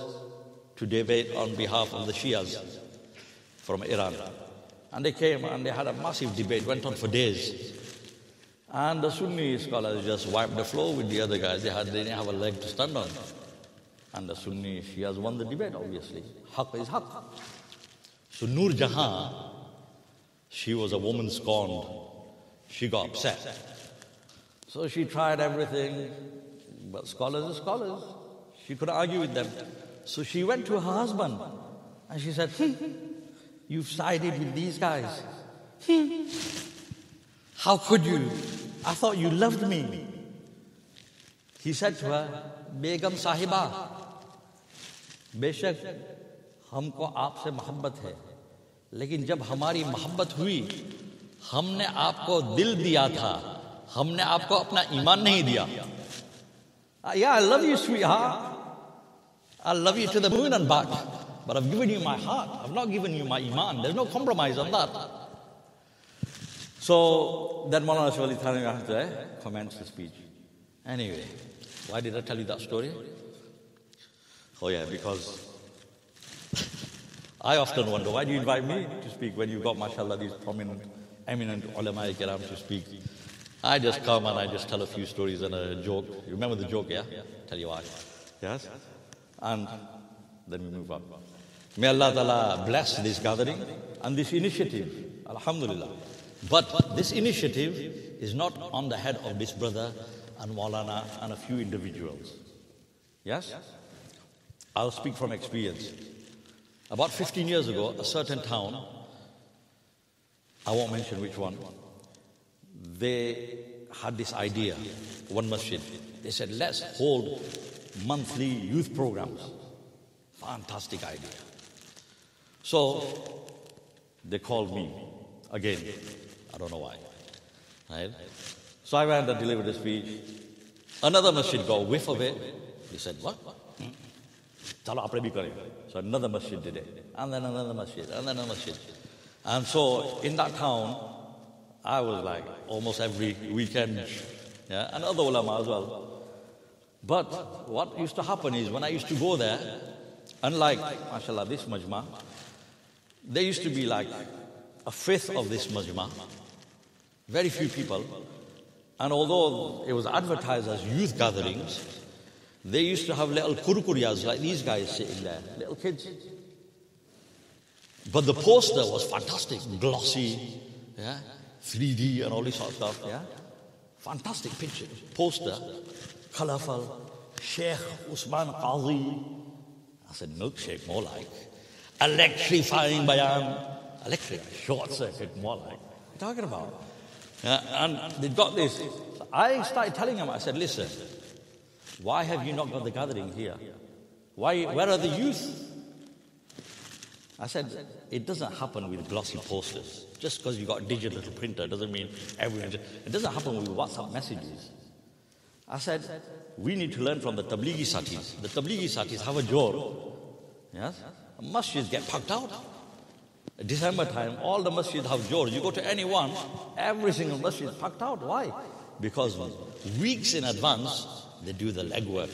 to debate on behalf of the Shias from Iran. And they came and they had a massive debate, went on for days. And the Sunni scholars just wiped the floor with the other guys. They didn't have a leg to stand on. And the Sunni Shias won the debate, obviously. Haqq is haqq. So Noor Jahan, she was a woman scorned. She got upset. So she tried everything, but scholars are scholars. She couldn't argue with them. So she went to her husband and she said, you've sided with these guys. How could you? I thought you loved me. He said to her, Begum Sahiba, बेशक हमको आपसे मोहब्बत है, लेकिन जब हमारी मोहब्बत हुई, हमने आपको दिल दिया था, हमने आपको अपना ईमान नहीं दिया. Yeah, I love you, sweetheart. I love you to the moon and back. But I've given you my heart. I've not given you my iman. There's no compromise on that. So then Maulana Shah Ali Thanwi commenced the speech. Anyway, why did I tell you that story? Oh yeah, because I often wonder, why do you invite me to speak when you've got, mashallah, these prominent, eminent ulama kiram to speak? I just come and I just tell a few stories and a joke. You remember the joke, yeah? Tell you why. Yes? And then we move on. May Allah Ta'ala bless this gathering and this initiative. Alhamdulillah. But this initiative is not on the head of this brother and Maulana and a few individuals. Yes? I'll speak from experience. About 15 years ago, a certain town, I won't mention which one, they had this idea, one masjid. They said, let's hold monthly youth programs. Fantastic idea. So they called me again. I don't know why. Right? So I went and delivered a speech. Another masjid got a whiff of it. He said, what? So another masjid did it. And then another masjid, and then another masjid. And so in that town, I was like almost every weekend, yeah, and other ulama as well. But what used to happen is when I used to go there, unlike, mashallah, this majma, there used to be like a fifth of this majma, very few people. And although it was advertised as youth gatherings, they used to have little kurkuriyas like these guys sitting there, little kids. But the poster was fantastic, glossy, yeah, 3D and all this sort of stuff, yeah. Fantastic picture, poster, colorful. Sheikh Usman Qazi. I said, milkshake, more like. Electrifying bayan. Electric, short circuit, more like. What are you talking about? Yeah, and they got this. So I started telling them, I said, listen, why have you not got the gathering here? Where are the youth? I said, it doesn't happen with glossy posters. Just because you got a digital printer doesn't mean everyone. It doesn't happen with WhatsApp messages. I said, we need to learn from the Tablighi Satis. The Tablighi Satis have a jor. Yes? Masjids get packed out. At December time, all the masjids have jors. You go to any one, every single masjid is packed out. Why? Because weeks in advance, they do the legwork.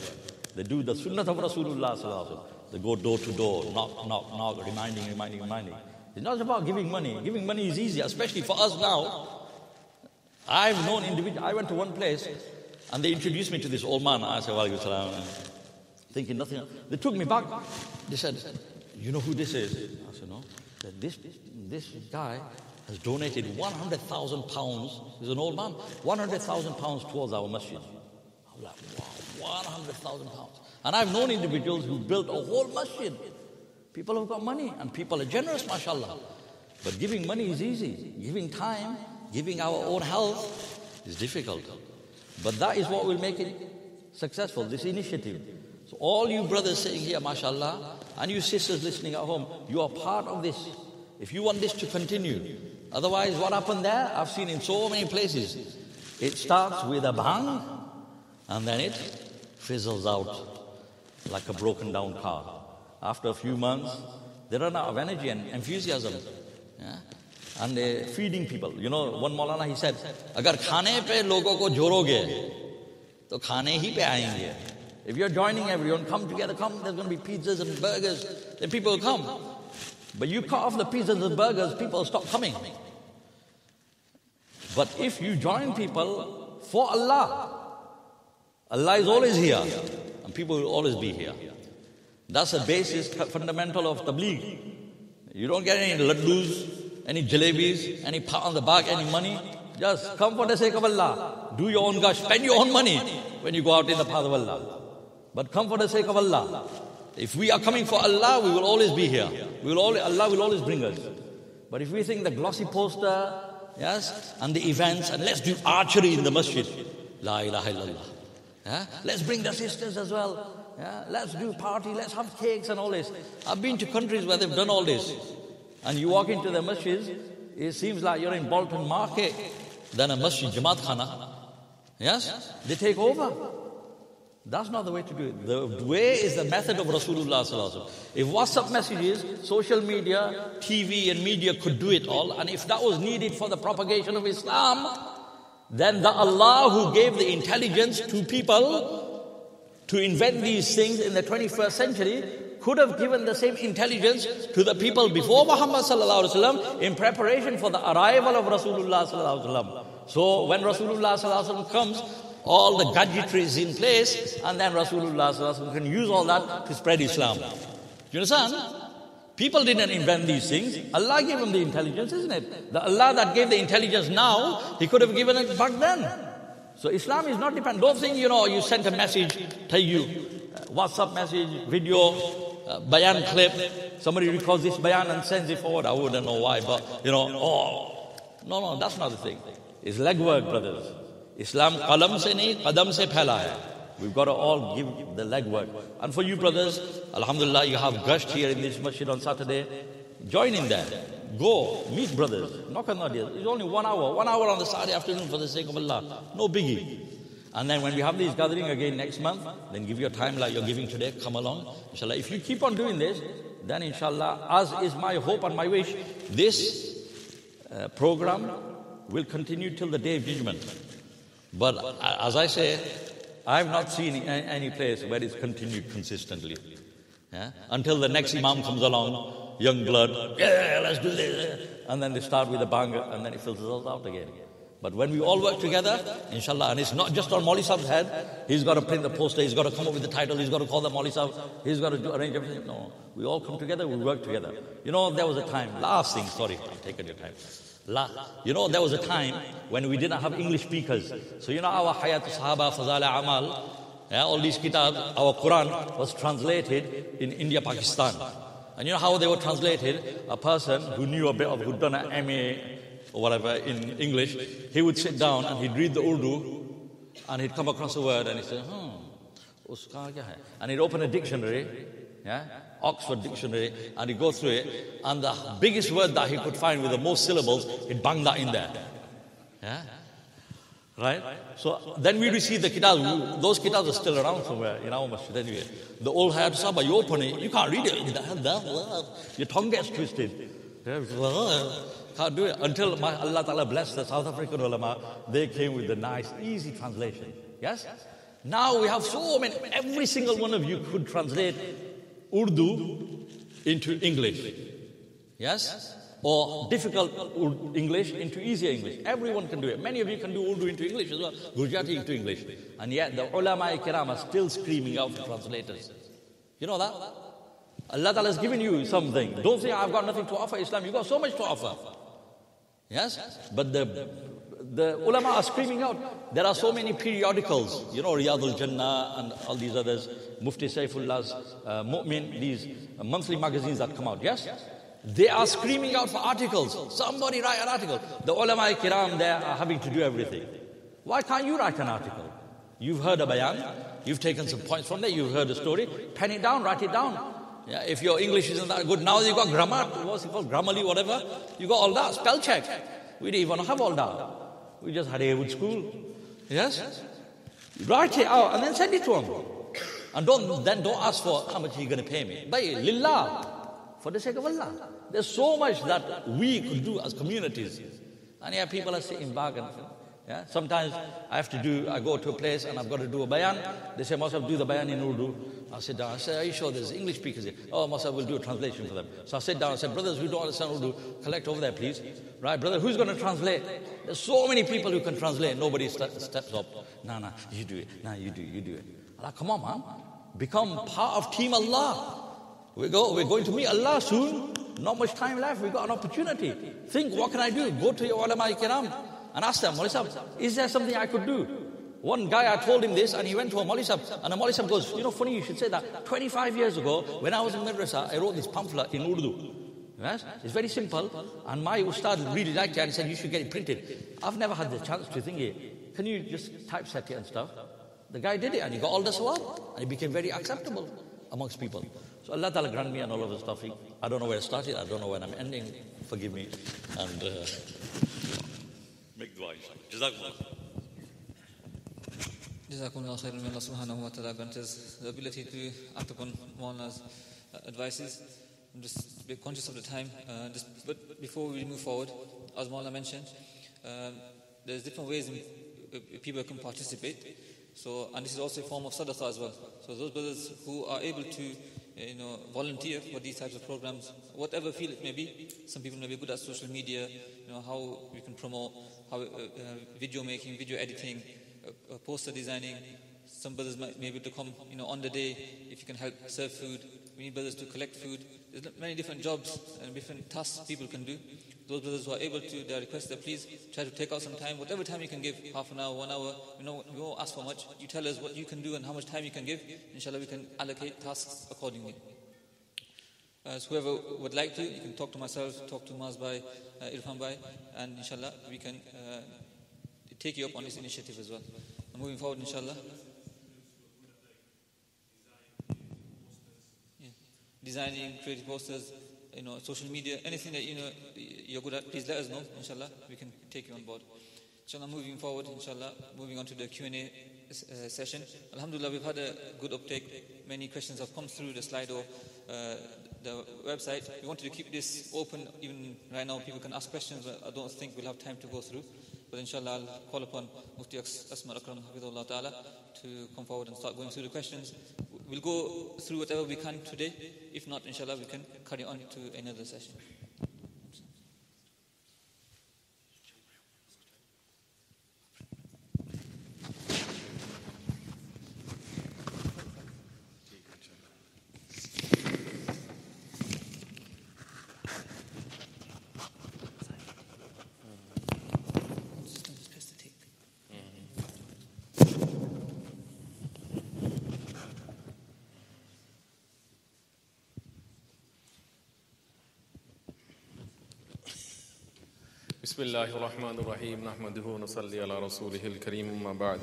They do the sunnat of Rasulullah sallallahu alaihi wasallam. They go door to door, knock, reminding. It's not about giving money. Giving money is easy, especially for us now. I've known individuals. I went to one place and they introduced me to this old man. I said, Walaikum salam, thinking nothing. They took me back. They said, you know who this is? I said, no. They said, this guy has donated 100,000 pounds. He's an old man. 100,000 pounds towards our masjid. I'm like, wow, 100,000 pounds. And I've known individuals who built a whole masjid. People who've got money and people are generous, mashallah. But giving money is easy. Giving time, giving our own health is difficult. But that is what will make it successful, this initiative. So all you brothers sitting here, mashallah, and you sisters listening at home, you are part of this. If you want this to continue. Otherwise, what happened there, I've seen in so many places. It starts with a bang, and then it fizzles out like a broken down car. After a few months, they run out of energy and enthusiasm. Yeah? And they're feeding people. You know, one Maulana, he said, Agar khane pe logo ko joroge, to khane hi pe aayenge. If you're joining everyone, come together, come, there's going to be pizzas and burgers, then people will come. But you cut off the pizzas and burgers, people stop coming. But if you join people for Allah, Allah is always here, and people will always be here. That's the basis, fundamental of tabligh. You don't get any laddus, any jalebis, any pat on the back, any money. Just come for the sake of Allah. Do your own gush, spend your own money when you go out in the path of Allah. But come for the sake of Allah. If we are coming for Allah, we will always be here. Allah will always bring us. But if we think the glossy poster, yes, and the events, and let's do archery in the masjid. La ilaha illallah. Yeah? Let's bring the sisters as well. Yeah? Let's do party, let's have cakes and all this. I've been to countries where they've done all this. And you walk into the masjids, it seems like you're in Bolton Market than a masjid, Jamaat Khana. Yes? They take over. That's not the way to do it. The way is the method of Rasulullah sallallahu alaihi wasallam. If WhatsApp messages, social media, TV and media could do it all, and if that was needed for the propagation of Islam, then the Allah who gave the intelligence to people to invent these things in the 21st century could have given the same intelligence to the people before Muhammad sallallahu alaihi wasallam in preparation for the arrival of Rasulullah sallallahu alaihi wasallam. So when Rasulullah sallallahu alaihi wasallam comes, all the gadgetry is in place, and then Rasulullah sallallahu alaihi wasallam can use all that to spread Islam. Do you understand? People didn't invent these things. Allah gave them the intelligence, isn't it? The Allah that gave the intelligence now, He could have given it back then. So Islam is not dependent. Don't think, you sent a message, tell you, WhatsApp message, video, bayan clip, somebody records this bayan and sends it forward. I wouldn't know why, but, no, that's not the thing. It's legwork, brothers. Islam qalam se nahi, qadam se phaila hai. We've got to all give the legwork. And for you brothers, alhamdulillah, you have gushed here in this masjid on Saturday. Join in there. Go, meet brothers. Knock on their doors. It's only 1 hour. 1 hour on the Saturday afternoon for the sake of Allah. No biggie. And then when we have these gathering again next month, then give your time like you're giving today. Come along. Inshallah, if you keep on doing this, then inshallah, as is my hope and my wish, this program will continue till the day of judgment. But as I say, I have not seen any place where it's continued consistently. Yeah? Until the next Imam comes along, young blood, yeah, let's do this. And then they start with a bang, and then it filters out again. But when we all work together, inshallah, and it's not just on Mauli Sahib's head, he's got to print the poster, he's got to come up with the title, he's got to call the Mauli Sahib, he's got to arrange everything. No, we all come together, we work together. There was a time, last thing, sorry, I'm taking your time. There was a time when we didn't have English speakers. So our Hayat Sahaba, Fazal Amal, all these kitabs, our Quran was translated in India, Pakistan. And how they were translated? A person who knew a bit of, who'd done an MA or whatever in English, he would sit down and he'd read the Urdu and he'd come across a word and he'd say, uska kya hai? And he'd open a dictionary, Oxford Dictionary, and he'd go through it, and the biggest word that he could find with the most syllables, he'd bang that in there. Right? So then we receive the kitabs. Those kitabs are still around somewhere in our masjid anyway. The old Hayat Sahaba, you open it, you can't read it. Your tongue gets twisted. Can't do it. Until Allah Ta'ala blessed the South African ulama, they came with the nice, easy translation. Yes? Now we have so many, every single one of you could translate Urdu into English. Yes? Or difficult English into easier English. Everyone can do it. Many of you can do Urdu into English as well, Gujarati into English. And yet the ulama kiram are still screaming out for translators. You know that? Allah Ta'ala has given you something. Don't say, I've got nothing to offer Islam. You've got so much to offer. Yes? But the ulama are screaming out. There are so many periodicals, Riyadul Jannah and all these others, Mufti Saifullah's Mu'min, these monthly magazines that come out, yes? They are screaming out for articles. Somebody write an article. The ulama kiram, they are having to do everything. Why can't you write an article? You've heard a bayan, you've taken some points from there, you've heard a story, pen it down, write it down. Yeah, if your English isn't that good, now you've got grammar, what's it called, Grammarly, whatever. You got all that, spell check. We didn't even have all that. We just had Haywood School. Yes? Write it out and then send it to them. And don't ask for how much are you going to pay me. By lillah, for the sake of Allah. There's so much that we could do as communities. And people are sitting back and sometimes I go to a place and I've got to do a bayan. They say, Masab, do the bayan in Urdu. I sit down, I say, are you sure there's English speakers here? Oh, Masab, we'll do a translation for them. So I sit down, I said, brothers who don't understand Urdu, collect over there, please. Right, brother, who's going to translate? There's so many people who can translate. Nobody steps up. No, you do it. No, you do it. I'm like, come on, man. Become part of Team Allah. We're going to meet Allah soon. Not much time left. We've got an opportunity. Think, what can I do? Go to your ulama kiram and ask them, Maulvi Sahib, is there something I could do? One guy, I told him this, and he went to a Maulvi Sahib, and the Maulvi Sahib goes, you know, funny you should say that. 25 years ago, when I was in madrasa, I wrote this pamphlet in Urdu. Yes? It's very simple, and my ustad really liked it and said, you should get it printed. I've never had the chance to think it. Can you just typeset it and stuff? The guy did it, and he got all the sawab, and it became very acceptable amongst people. So Allah Ta'ala grant me and all of us tawfiq. I don't know where I started, I don't know when I'm ending. Forgive me. And make dua, inshallah. Jazakumullah khairan. May Allah subhanahu wa ta'ala grant us the ability to act upon Maulana's advices. I'm just a bit conscious of the time. But before we move forward, as Maulana mentioned, there's different ways people can participate. So, and this is also a form of sadaqah as well. So those brothers who are able to volunteer for these types of programs, whatever field it may be. Some people may be good at social media, how we can promote, how video making, video editing, poster designing. Some brothers may be able to come, on the day, if you can help serve food. We need brothers to collect food. There's many different jobs and different tasks people can do. Those brothers who are able to, they are requested, please try to take out some time, whatever time you can give, half an hour, 1 hour. We won't ask for much. You tell us what you can do and how much time you can give. Inshallah, we can allocate tasks accordingly. So whoever would like to, you can talk to myself, talk to Maz Bhai, Irfan Bhai, and inshallah, we can take you up on this initiative as well. And moving forward, inshallah. Designing, creating posters, social media, anything that you're good at, please let us know. Inshallah, we can take you on board. Inshallah, moving forward, inshallah, moving on to the Q&A session. Alhamdulillah, we've had a good uptake. Many questions have come through the Slido, the website. We wanted to keep this open. Even right now, people can ask questions, but I don't think we'll have time to go through. But inshallah, I'll call upon Mufti Asma Akram Hafidhullah Ta'ala to come forward and start going through the questions. We'll go through whatever we can today. If not, inshallah, we can carry on to another session. بسم الله الرحمن الرحيم نحمده ونصلي على رسوله الكريم أما بعد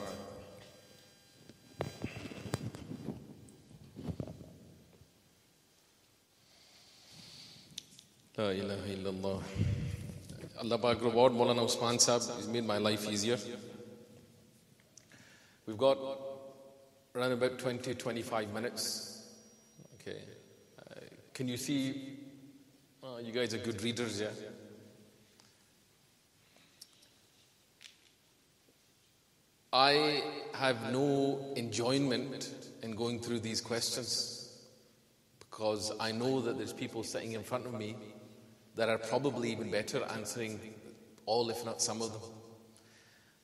لا إله إلا الله Allah Pak reward Maulana Usman Sahib. He's made my life easier. We've got around about 20-25 minutes. Okay. Can you see? You guys are good readers, yeah? I have no enjoyment in going through these questions because I know that there's people sitting in front of me that are probably even better answering all, if not some of them.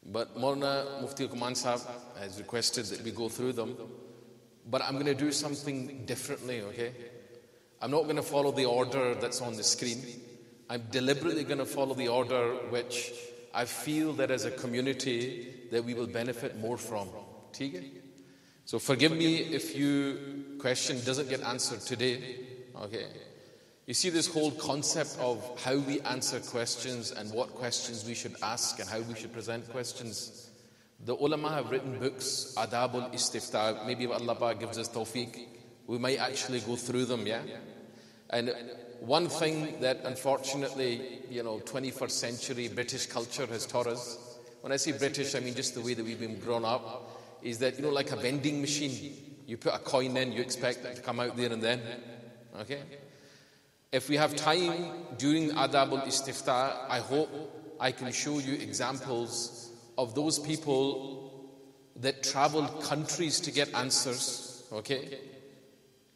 But Maulana Mufti Uthman Sahib has requested that we go through them. But I'm going to do something differently, okay? I'm not going to follow the order that's on the screen. I'm deliberately going to follow the order which I feel that as a community that we will benefit more from. So forgive me if your question doesn't get answered today. Okay. You see this whole concept of how we answer questions and what questions we should ask and how we should present questions. The ulama have written books, Adabul Istiftah. Maybe if Allah gives us tawfiq, we might actually go through them, yeah? And one thing that unfortunately, 21st century British culture has taught us, when I say British, I mean just the way that we've been grown up, is that, like a vending machine, you put a coin in, you expect it to come out there and then, okay? If we have time during Adabul Istiftah, I hope I can show you examples of those people that traveled countries to get answers, okay?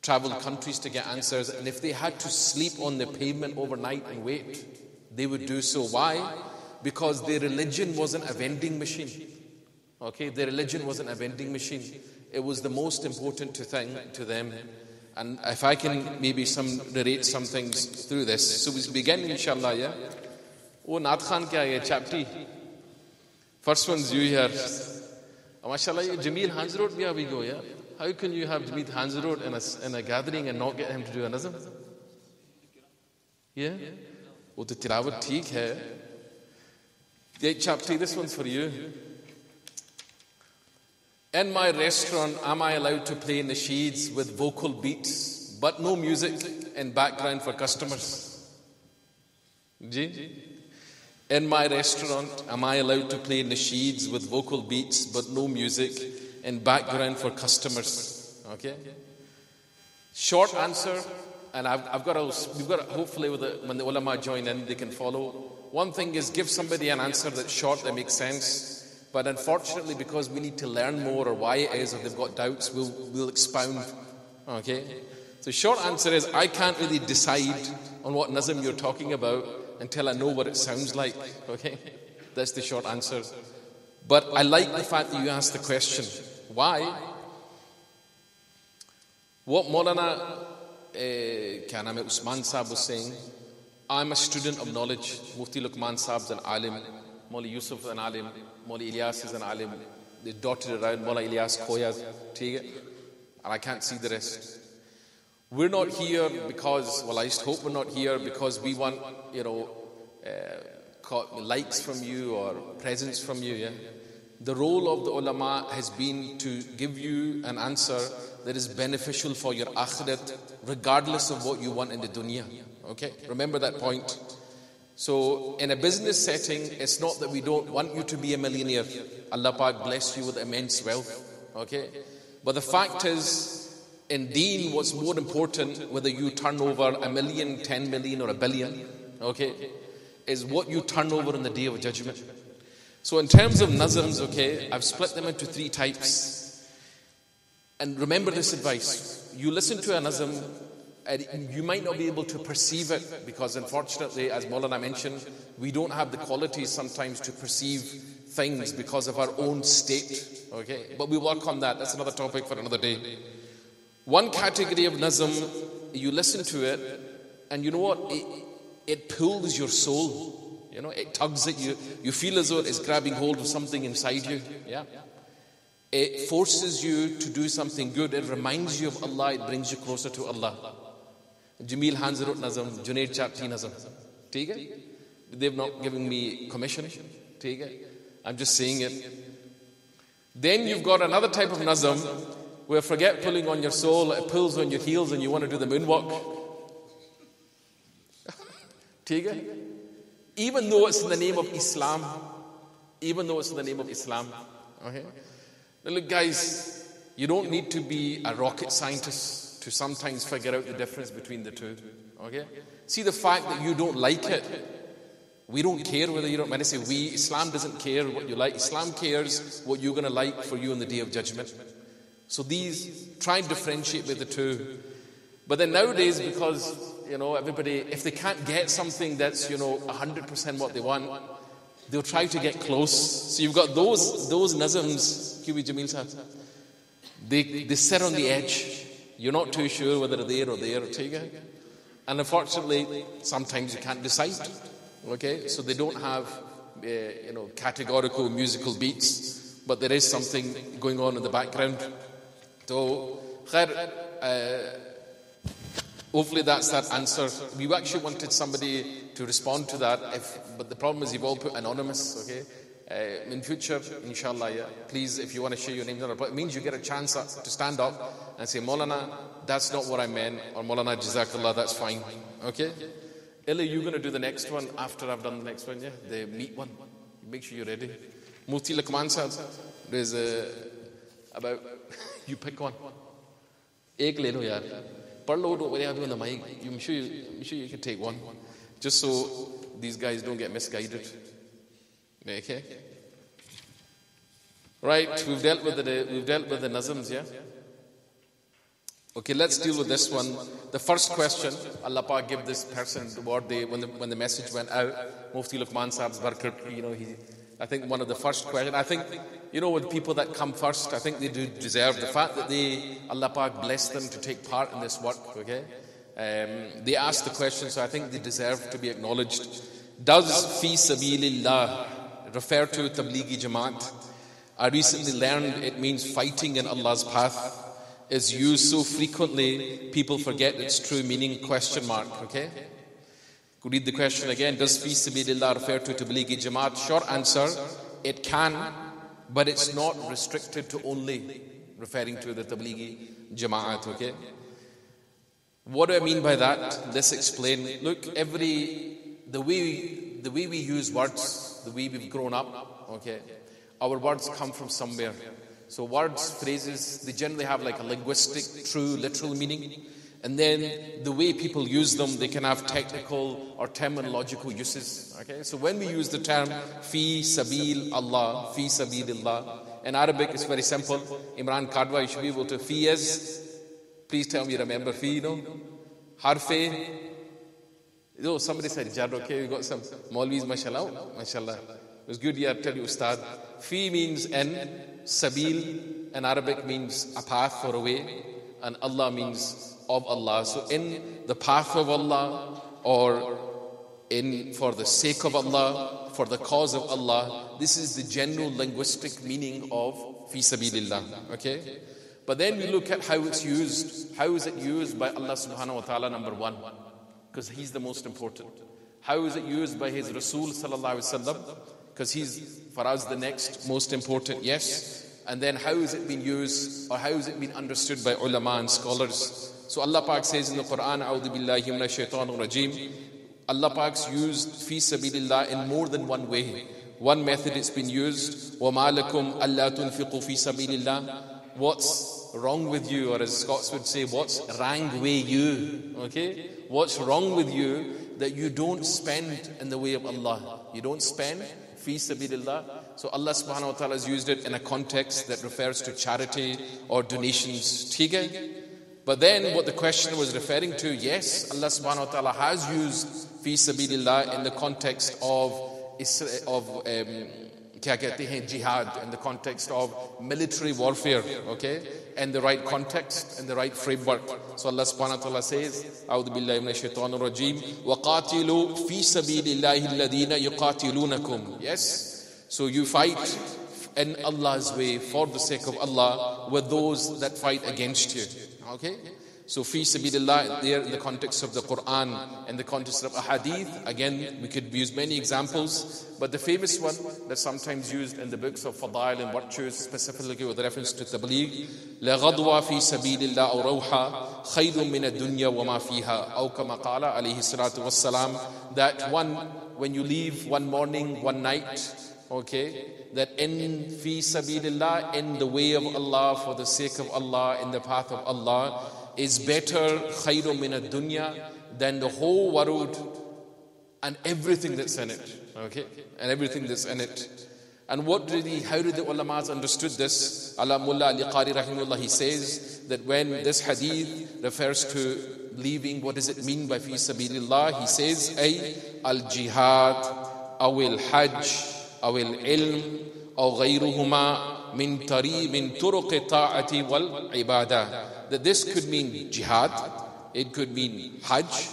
Traveled countries to get answers, and if they had to sleep on the pavement overnight and wait, they would do so. Why? Because their religion wasn't a vending machine. Okay, their religion wasn't a vending machine. it was the most important thing to them. And if I can maybe narrate some things through this. So we begin, inshallah, yeah? Oh, Naat Khan kya hai, chapti? First one's you here. Oh, mashallah, Jameel Hansroad bhi we go, yeah? How can you have Jameel Hansroad in a gathering and not get him to do a nazm? Yeah? Oh, the tilawat theek hai. Yeah, chapti, this one's for you. In my restaurant, am I allowed to play nasheeds with vocal beats, but no music in background for customers? In my restaurant, am I allowed to play nasheeds with vocal beats, but no music in background for customers? Okay. Short answer, and we've got to hopefully when the ulama join in, they can follow. One thing is give somebody an answer that's short, that makes sense. But unfortunately, because we need to learn more or why it is, or they've got doubts, we'll expound. Okay? So short answer is, I can't really decide on what nazm you're talking about until I know what it sounds like. Okay? That's the short answer. But I like the fact that you asked the question. Why? What Maulana Usman Sahib was saying, I'm a student of knowledge. Mufti Luqman Sahib's an alim. Maulana Yusuf an alim. Maulana Ilyas is an alim. They dotted around. Maulana Ilyas Khoya. And I can't see the rest. We're not here because, well, I just hope we're not here because we want, likes from you or presents from you. Yeah? The role of the ulama has been to give you an answer that is beneficial for your akhirat, regardless of what you want in the dunya. Okay? Remember that point. So, in a business setting, it's not that we don't want you to be a millionaire. Allah Pak bless you with immense wealth. Okay? But the fact is, in deen, what's more important, whether you turn over 1 million, 10 million, or 1 billion, okay, is what you turn over on the Day of Judgment. So, in terms of nazms, okay, I've split them into 3 types. And remember this advice. You listen to a nazm, you might not be able to perceive it because unfortunately, as Maulana mentioned, we don't have the qualities sometimes to perceive things because of our own state. Okay, but we work on that. That's another topic for another day. One category of nazm, you listen to it, and you know what? It pulls your soul. You know, it tugs at you. You feel as though it's grabbing hold of something inside you. Yeah. It forces you to do something good. It reminds you of Allah. It brings you closer to Allah. Jameel Hansroad nazm, Junaid Chapti nazm. Take it? They've not given me commission. Take it? I'm just saying it. Then you've got another type of nazm where forget pulling on your soul, it pulls on your heels and you want to do the moonwalk. Take it? Even though it's in the name of Islam. Even though it's in the name of Islam. Okay? Now look guys, you don't need to be a rocket scientist to sometimes figure out the difference between the two. Okay? See, the fact that you don't like it, we don't care whether you don't. When I say we, Islam doesn't care what you like. Islam cares what you're going to like for you on the Day of Judgment. So these, try and differentiate with the two. But then nowadays, because, everybody, if they can't get something that's, 100% what they want, they'll try to get close. So you've got those nazms, QB Jameel Sahib, they sit on the edge. You're not too sure whether they're there or there. And unfortunately, sometimes you can't decide. Okay, so they don't have, categorical musical beats, but there is something going on in the background. So, hopefully that's that answer. We actually wanted somebody to respond to that, but the problem is you've all put anonymous. Okay. In future, inshallah, yeah, please, if you want to share your name, but it means you get a chance to stand up and say, Maulana, that's not what I meant, or Maulana, Jazakallah, that's fine. Okay? Ella, you're going to do the next one after I've done the next one, yeah? The meat one. Make sure you're ready. Mufti Luqman Sahib, there's about, you pick one. Ek le lo yaar. Pad lo, don't worry, I'll be on the mic. I'm sure you can take one. Just so these guys don't get misguided. Okay. Right, we've dealt with the nazms, yeah? Okay, let's deal with this one. The first question, Allah Pak give this person the word when the message went out. Mufti Luqman Sahib's barakat, I think one of the first questions, I think, with people that come first, I think they do deserve the fact that Allah Pak blessed them to take part in this work, okay? They asked the question, so I think they deserve to be acknowledged. Does fi sabilillah refer to Tablighi Jamaat? I recently learned it means fighting in Allah's path. Is used so frequently, people forget its true meaning, ? Okay? Could read the question again. Does fi sabilillah refer to Tablighi Jamaat? Short answer, it can, but it's not restricted to only referring to the Tablighi Jamaat, okay? What do I mean by that? Let's explain. Look, the way we use words, the way we've grown up, okay, our words come from somewhere. So words, phrases, they generally have like a linguistic, true, literal meaning. And then the way people use them, they can have technical or terminological uses. Okay, so when we use the term fi sabil Allah, fi sabilillah, in Arabic it's very simple. Imran Kadwa, you should be able to fi is. Please tell me you remember fi, Harfe. Somebody said jar, okay, we got some Maulvis, mashallah. Mashallah. It was good, yeah, tell you, Ustad. Fi means in, sabil in Arabic means a path or a way, and Allah means of Allah. So in the path of Allah, or in for the sake of Allah, for the cause of Allah, this is the general linguistic meaning of fi sabilillah. Okay? But then we look at how it's used. How is it used by Allah subhanahu wa ta'ala, number one? Because He's the most important. How is it used by His Rasul sallallahu alaihi wasallam? Because He's, for us, the next most important, yes. And then how is it being used, or how is it being understood by ulama and scholars? So Allah Pak says in the Quran, A'udhu billahi minash shaitanir rajim, Allah Pak's used fi sabilillah in more than one way. One method it's been used, وَمَا لَكُمْ أَلَّا تُنْفِقُوا فِي سَبِيلِ اللَّهِ. What's wrong with you, or as Scots would say, what's wrong with you? Okay? What's wrong with you that you don't spend in the way of Allah? You don't spend fi sabilillah. So Allah subhanahu wa ta'ala has used it in a context that refers to charity or donations. But then what the question was referring to, yes, Allah subhanahu wa ta'ala has used fi sabilillah in the context of jihad, in the context of military warfare, okay, and the right context and the right framework. So Allah subhanahu wa ta'ala says, A'udhu billahi minash shaitanir rajim, وَقَاتِلُوا فِي سَبِيلِ اللَّهِ الَّذِينَ يُقَاتِلُونَكُم. Yes, so you fight in Allah's way for the sake of Allah with those that fight against you. Okay? So fi sabilillah there in the context of the Quran and the context of a hadith. Again, we could use many examples, but the famous one that's sometimes used in the books of Fadail and virtues, specifically with reference to Tabligh, La ghadwa fi sabilillah aw rawha khayrun min ad-dunya wa ma fiha, aw kama qala alayhi salatu wassalam, that one, when you leave one morning, one night, okay, that in fi sabilillah, in the way of Allah, for the sake of Allah, in the path of Allah, is better, khayrun min ad-dunya, than the whole world and everything that's in it. Okay? And everything that's in it. And how did the ulamas understood this? Ala Mullah Ali Qari rahimahullah, he says that when this hadith refers to leaving, what does it mean by fi sabilillah? He says, ay al-jihad, aw al-hajj, aw al-ilm, aw ghayruhuma min turuq ta'ati wal ibadah. That this could mean jihad, it could mean hajj,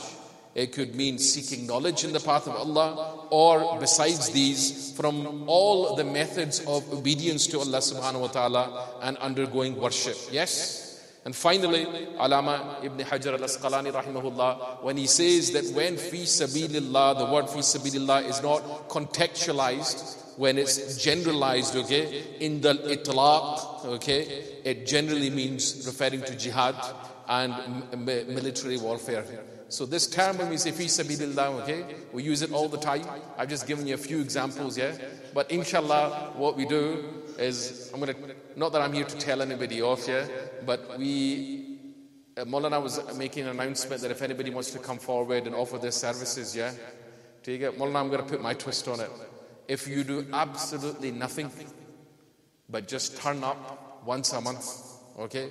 it could mean seeking knowledge in the path of Allah, or besides these, from all the methods of obedience to Allah subhanahu wa ta'ala and undergoing worship. Yes? And finally, Alama Ibn Hajar al-Asqalani rahimahullah, when he says that when fi sabilillah, the word fi sabilillah is not contextualized, when it's generalized, okay, in the itlaq, okay, it generally means referring to jihad and military warfare. So this term, when we say fi sabilillah, okay, we use it all the time. I've just given you a few examples, yeah. But inshallah, what we do is, not that I'm here to tell anybody off, yeah, but Maulana was making an announcement that if anybody wants to come forward and offer their services, yeah, Maulana, I'm going to put my twist on it. If you do absolutely nothing but just turn up once a month, okay,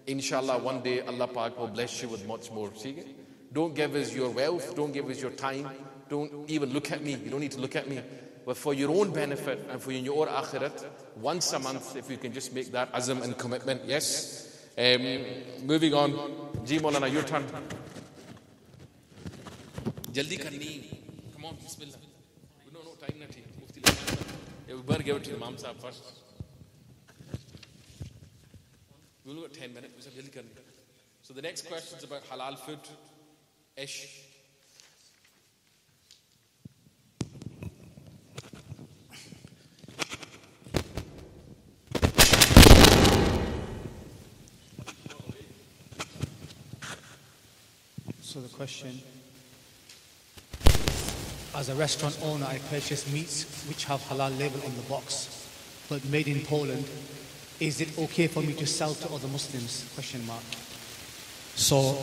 inshallah one day Allah Pak will bless you with much more. Don't give us your wealth, don't give us your time, don't even look at me, you don't need to look at me. But for your own benefit and for your akhirat, once a month, if you can just make that azm and commitment, yes. Moving on, Ji Maulana, your turn. Jaldi karni. Come on, bismillah. We don't know time, Nati. Yeah, we better give it to the Imam Sahib first. We've only got 10 minutes. We said jaldi karni. So the next question is about halal food. Ish. So the question, as a restaurant owner, I purchase meats which have halal label on the box, but made in Poland. Is it okay for me to sell to other Muslims? Question mark. So,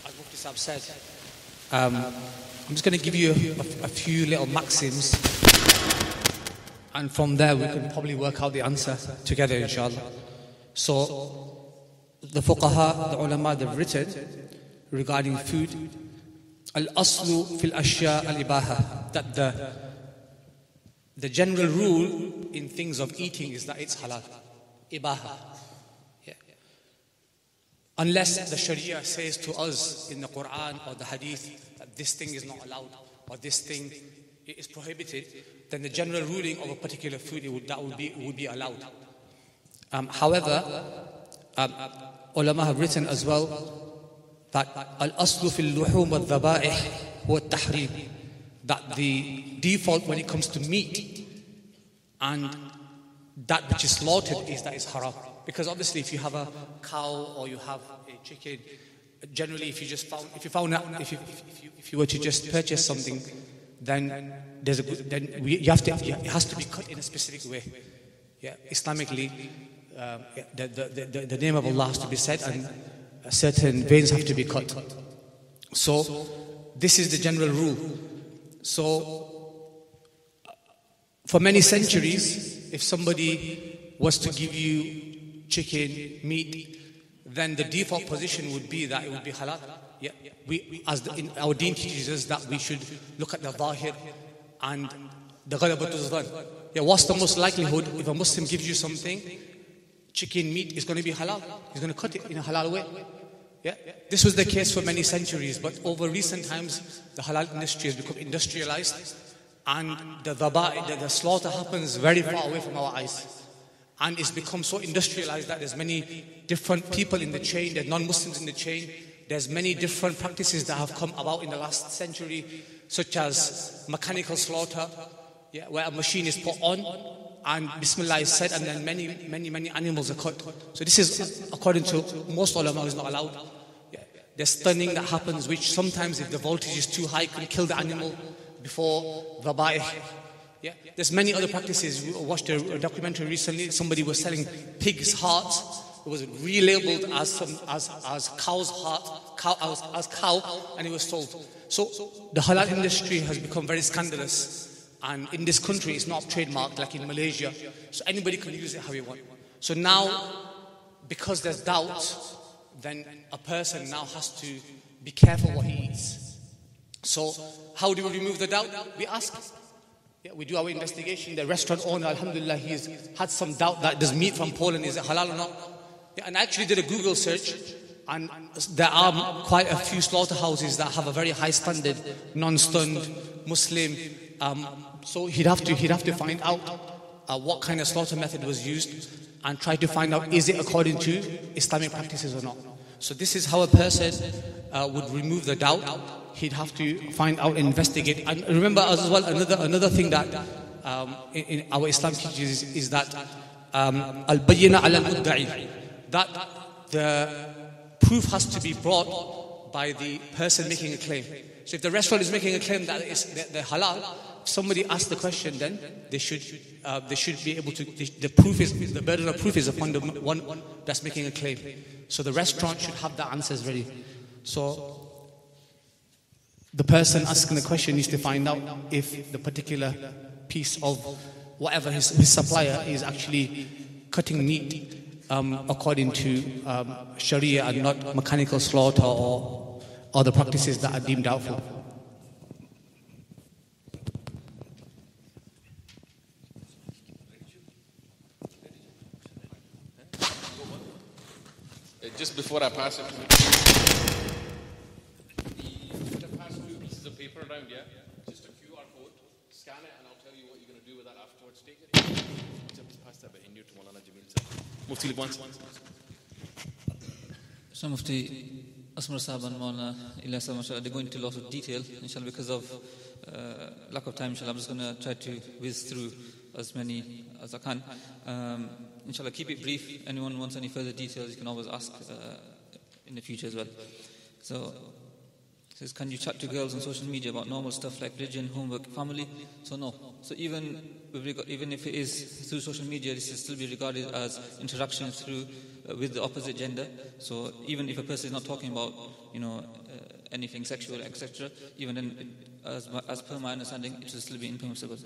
as Mufti Sahib said, I'm just going to give you a few little maxims, and from there we can probably work out the answer together, inshallah. So, the fuqaha, the ulama, they've written regarding food, al-aslu fil ashya al-ibaha, that the general rule in things of eating is that it's halal, ibaha. Yeah. Unless the Sharia says to us in the Quran or the Hadith that this thing is not allowed or this thing is prohibited, then the general ruling of a particular food would be allowed. However, ulama have written as well that al-aslu fil luhum wal dhaba'ih huwa at-tahrim, that the default when it comes to meat and that which is slaughtered is that it's haram. Because obviously if you have a cow or you have a chicken, generally if you were to just purchase something, then it has to be cut in a specific way. Yeah, Islamically, the name of Allah has to be said and certain veins have to be cut. So this is the general rule. So for many centuries, if somebody was to give you chicken, meat, then the default position would be that it would be halal. Yeah, our deen teaches us that we should look at the zahir and the ghalabatul zan. Yeah, what's the most likelihood if a Muslim gives you something, chicken, meat is going to be halal. He's going to cut it in a halal way. Yeah, this was the case for many centuries, but over recent times, the halal industry has become industrialized, and the slaughter happens very far away from our eyes. And it's become so industrialized that there's many different people in the chain, there's non-Muslims in the chain, there's many different practices that have come about in the last century, such as mechanical slaughter, yeah, where a machine is put on, and Bismillah is said, and then many animals are cut. So this is, according to most ulama, is not allowed. Yeah. There's stunning that happens, which sometimes if the voltage is too high, can kill the animal before dhabaih. Yeah. There's many other practices. We watched a documentary recently. Somebody was selling pig's hearts. It was relabeled as cow's heart, as cow, and it was sold. So the halal industry has become very scandalous. And in this country, it's not trademarked like in Malaysia. So anybody can use it how you want. So now, because there's doubt, then a person now has to be careful what he eats. So how do we remove the doubt? We ask. Yeah, we do our investigation. The restaurant owner, alhamdulillah, he's had some doubt that this meat from Poland, is it halal or not? Yeah, and I actually did a Google search, and there are quite a few slaughterhouses that have a very high standard, non-stunned, Muslim. So he'd have to find out what kind of slaughter method was used and try to find out, is it according to Islamic practices or not. So this is how a person would remove the doubt. He'd have to find out and investigate. And remember as well, another thing that in our Islam teaches is that al-bayyina ala al-mudda'i, that the proof has to be brought by the person making a claim. So if the restaurant is making a claim that they're halal, if somebody asks the question, then they should be able to. The burden of proof is upon the one that's making a claim. So the restaurant should have the answers ready. So the person asking the question needs to find out if the particular piece of whatever his supplier is actually cutting meat according to Sharia and not mechanical slaughter or other practices that are deemed doubtful. Just before I pass it to you, to pass 2 pieces of paper around, yeah? Just a QR code, scan it, and I'll tell you what you're going to do with that afterwards. Take it. Just pass that behind you to Maulana Jamil sir. Mufti Lubwan. So Mufti Asmar Sahab and Maulana Ilyas Sahab, mashallah, they're going into lots of detail, inshallah, because of lack of time, inshallah, I'm just going to try to whiz through as many as I can. Inshallah, keep it brief. Anyone wants any further details, you can always ask in the future as well. So, it says, can you chat to girls on social media about normal stuff like religion, homework, family? So no. So even if it is through social media, this will still be regarded as interaction through with the opposite gender. So even if a person is not talking about, anything sexual, etc., even then, as per my understanding, it will still be impermissible.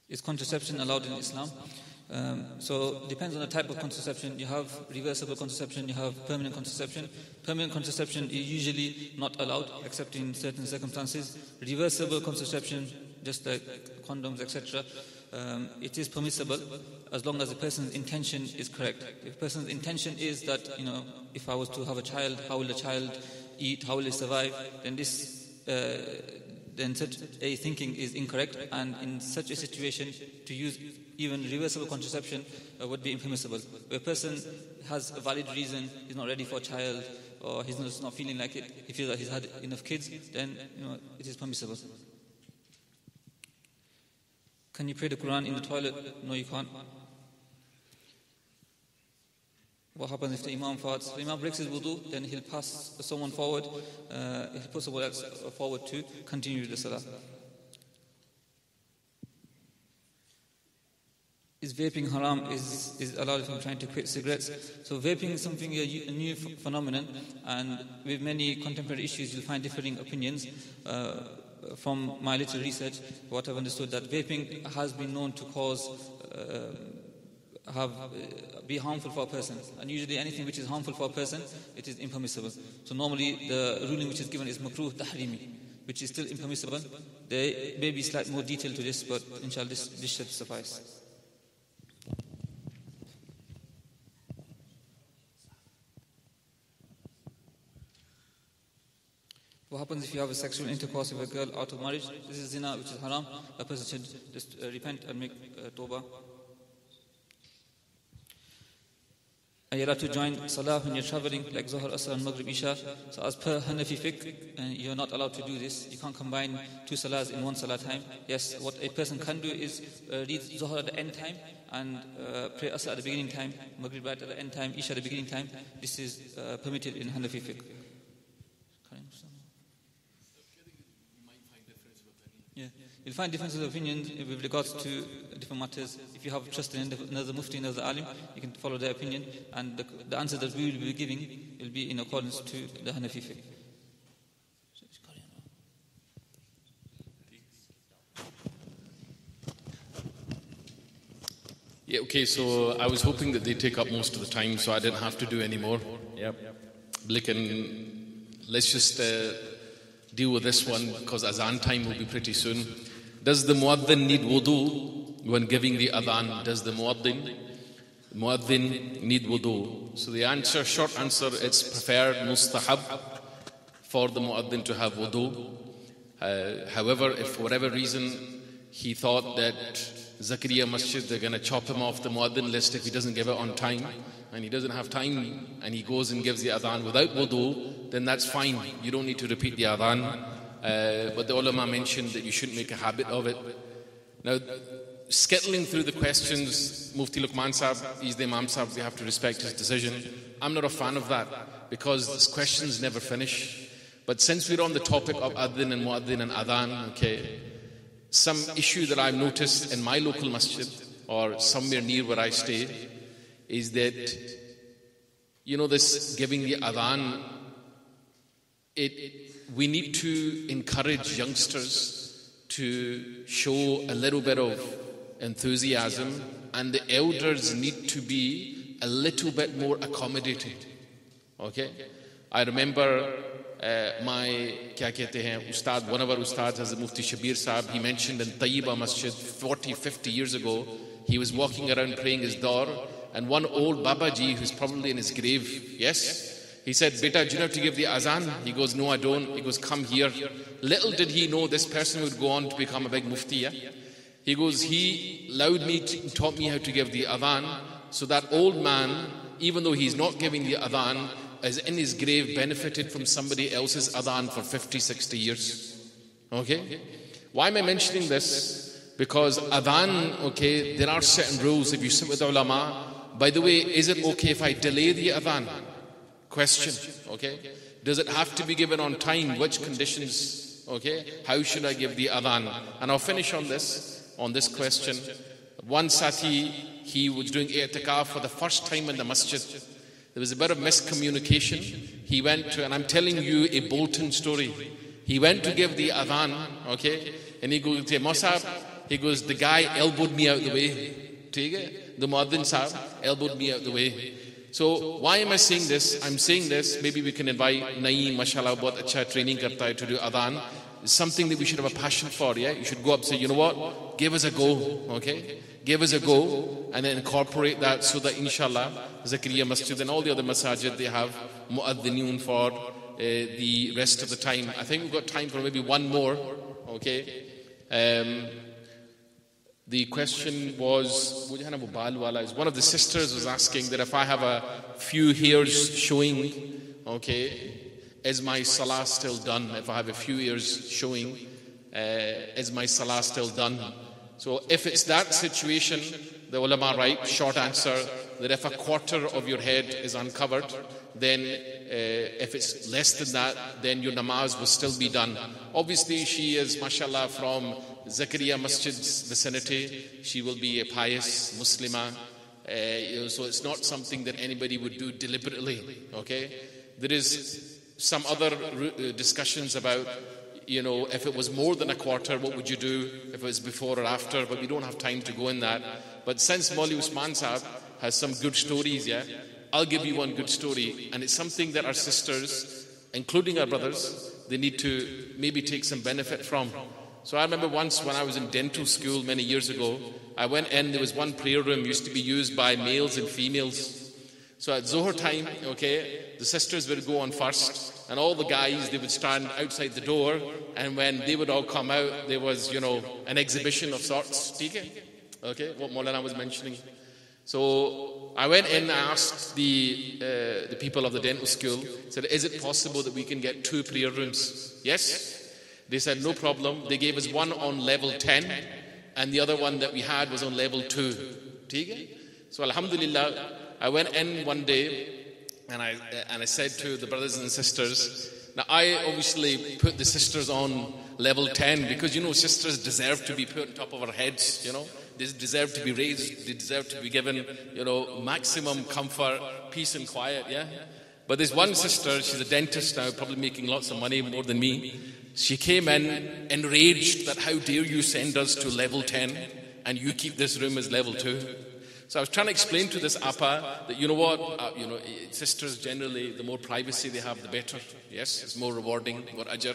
Is contraception allowed in Islam? So it depends on the type of contraception. You have reversible contraception, you have permanent contraception. Permanent contraception is usually not allowed except in certain circumstances. Reversible contraception, just like condoms, etc., it is permissible as long as the person's intention is correct. If a person's intention is that, if I was to have a child, how will the child eat, how will it survive, then such a thinking is incorrect, and in such a situation to use even reversible contraception would be impermissible. If a person has a valid reason, he's not ready for a child, or he's just not feeling like it, he feels that he's had enough kids, then it is permissible. Can you pray the Quran in the toilet? No, you can't. What happens if the Imam farts? If the Imam breaks his wudu, then he'll pass someone forward, he'll put someone else forward to continue the salah. Is vaping haram? Is allowed if I'm trying to quit cigarettes? So vaping is something, a new phenomenon, and with many contemporary issues you'll find differing opinions. From my little research, what I've understood, that vaping has been known to cause be harmful for a person, and usually anything which is harmful for a person, it is impermissible. So normally the ruling which is given is makruh tahrimi, which is still impermissible. There may be slight more detail to this, but inshallah this should suffice. What happens if you have a sexual intercourse with a girl out of marriage? This is zina, which is haram. A person should just repent and make tawbah. Are you allowed to join salah when you're traveling, like Zuhr, Asr and Maghrib, Isha? So as per Hanafi fiqh, you're not allowed to do this. You can't combine 2 salahs in 1 salah time. Yes, what a person can do is read Zuhr at the end time and pray Asr at the beginning time, Maghrib right at the end time, Isha at the beginning time. This is permitted in Hanafi fiqh. Yeah, you'll find differences of opinions with regards to different matters. If you have trust in another mufti, another alim, you can follow their opinion, and the answer that we will be giving will be in accordance to the Hanafi fiqh. Yeah, okay, so I was hoping that they take up most of the time so I didn't have to do any more. Yep. Let's just deal with this one, because azan time will be pretty soon. Does the muaddin need wudu when giving the adhan? Does the muaddin need wudu? So the answer, short answer, it's preferred mustahab for the muaddin to have wudu. However, if for whatever reason he thought that Zakaria Masjid, they're going to chop him off the muaddin list if he doesn't give it on time, and he doesn't have time, and he goes and gives the adhan without wudu, then that's fine. You don't need to repeat the adhan. But the ulama mentioned that you shouldn't make a habit of it. Now, skittling through the questions, Mufti Luqman Sahib, he's the Imam Sahib, we have to respect his decision. I'm not a fan of that, because these questions never finish. But since we're on the topic of adhan and muaddin and adhan, okay, some issue that I've noticed in my local masjid, or somewhere near where I stay, is that, this giving the adhan, we need to encourage youngsters to show a little bit of enthusiasm, and the elders need to be a little bit more accommodating. Okay? I remember one of our ustads, as Mufti Shabir Sahib, he mentioned in Tayyiba Masjid 40-50 years ago, he was walking around praying his door, And one old Babaji who's probably in his grave, yes? He said, "Beta, do you know how to give the azan?" He goes, "No, I don't." He goes, "Come here." Little did he know this person would go on to become a big mufti, yeah? He goes, he taught me how to give the adhan. So that old man, even though he's not giving the adhan, is in his grave benefited from somebody else's adhan for 50, 60 years. Okay? Why am I mentioning this? Because adhan, okay, there are certain rules. If you sit with ulama, by the way, is it okay if I delay the adhan? Question, okay? Does it have to be given on time? Which conditions? Okay? How should I give the adhan? And I'll finish on this question. One Sati, he was doing i'tikaf for the first time in the masjid. There was a bit of miscommunication. He went to, and I'm telling you a Bolton story. He went to give the adhan, okay? And he goes to Mosab, he goes, the guy elbowed me out the way. The Muaddin Sahib elbowed me out the way. So why am I saying this? I'm saying this, maybe we can invite Naeem, mashallah, bahut acha training karta hai, to do adhan. It's something that we should have a passion for, yeah? You should go up and say, you know what? Give us a go, okay? Give us a go and then incorporate that so that inshallah, Zakaria Masjid and all the other masajid, they have mu'adhinun for the rest of the time. I think we've got time for maybe one more, okay? The question was, one of the sisters was asking that if I have a few hairs showing, okay, is my salah still done? If I have a few hairs showing, is my salah still done? So if it's that situation, the ulama write, short answer, that if a quarter of your head is uncovered, then if it's less than that, then your namaz will still be done. Obviously, she is, mashallah, from Zakaria Masjid's vicinity. She will be a pious Muslimah. So it's not something that anybody would do deliberately, okay? There is some other discussions about, you know, if it was more than a quarter, what would you do if it was before or after? But we don't have time to go in that. But since Maulvi Usman Sahib has some good stories, yeah, I'll give you one good story. And it's something that our sisters, including our brothers, they need to maybe take some benefit from. So I remember once when I was in dental school many years ago, I went in, there was one prayer room used to be used by males and females. So at Zohar time, okay, the sisters would go on first, and all the guys, they would stand outside the door, and when they would all come out, there was, you know, an exhibition of sorts. Okay, what Maulana was mentioning. So I went in, I asked the people of the dental school, said, is it possible that we can get 2 prayer rooms? Yes. They said, no problem. They gave us one on level 10, and the other one that we had was on level 2. So alhamdulillah, I went in one day, and I said to the brothers and sisters, now I obviously put the sisters on level 10 because, you know, sisters deserve to be put on top of our heads, you know. They deserve to be raised. They deserve to be given, you know, maximum comfort, peace and quiet, yeah. But there's one sister, she's a dentist now, probably making lots of money, more than me. She came in enraged that how dare you send us to level 10 and you keep this room as level 2. So I was trying to explain to this Appa that, you know what, you know, sisters generally, the more privacy they have, the better. Yes, it's more rewarding, more ajr.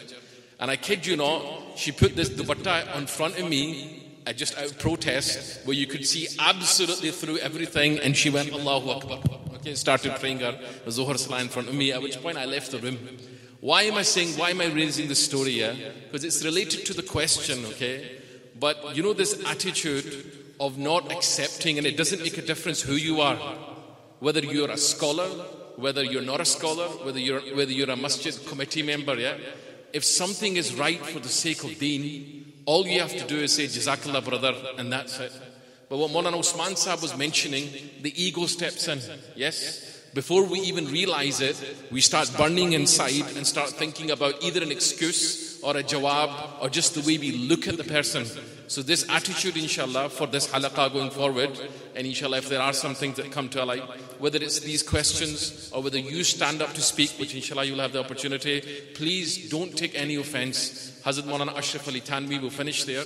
And I kid you not, she put this dupatta in front of me, just out of protest, where you could see absolutely through everything, and she went, Allahu Akbar. Okay, started praying her Zohar Salah in front of me, at which point I left the room. Why am I raising this story here? Because it's related to the question, okay? But you know this attitude of not accepting, and it doesn't make a difference who you are, whether you're a scholar, whether you're not a scholar, whether you're a masjid committee member, yeah? If something is right for the sake of deen, all you have to do is say Jazakallah brother, and that's it. But what Maulana Usman Sahib was mentioning, the ego steps in, yes? Before we even realize it, we start burning inside and start thinking about either an excuse or a jawab or just the way we look at the person. So this attitude, inshallah, for this halaqah going forward, and inshallah, if there are some things that come to light, whether it's these questions or whether you stand up to speak, which inshallah you'll have the opportunity, please don't take any offense. Hazrat Maulana Ashraf Ali Thanvi will finish there.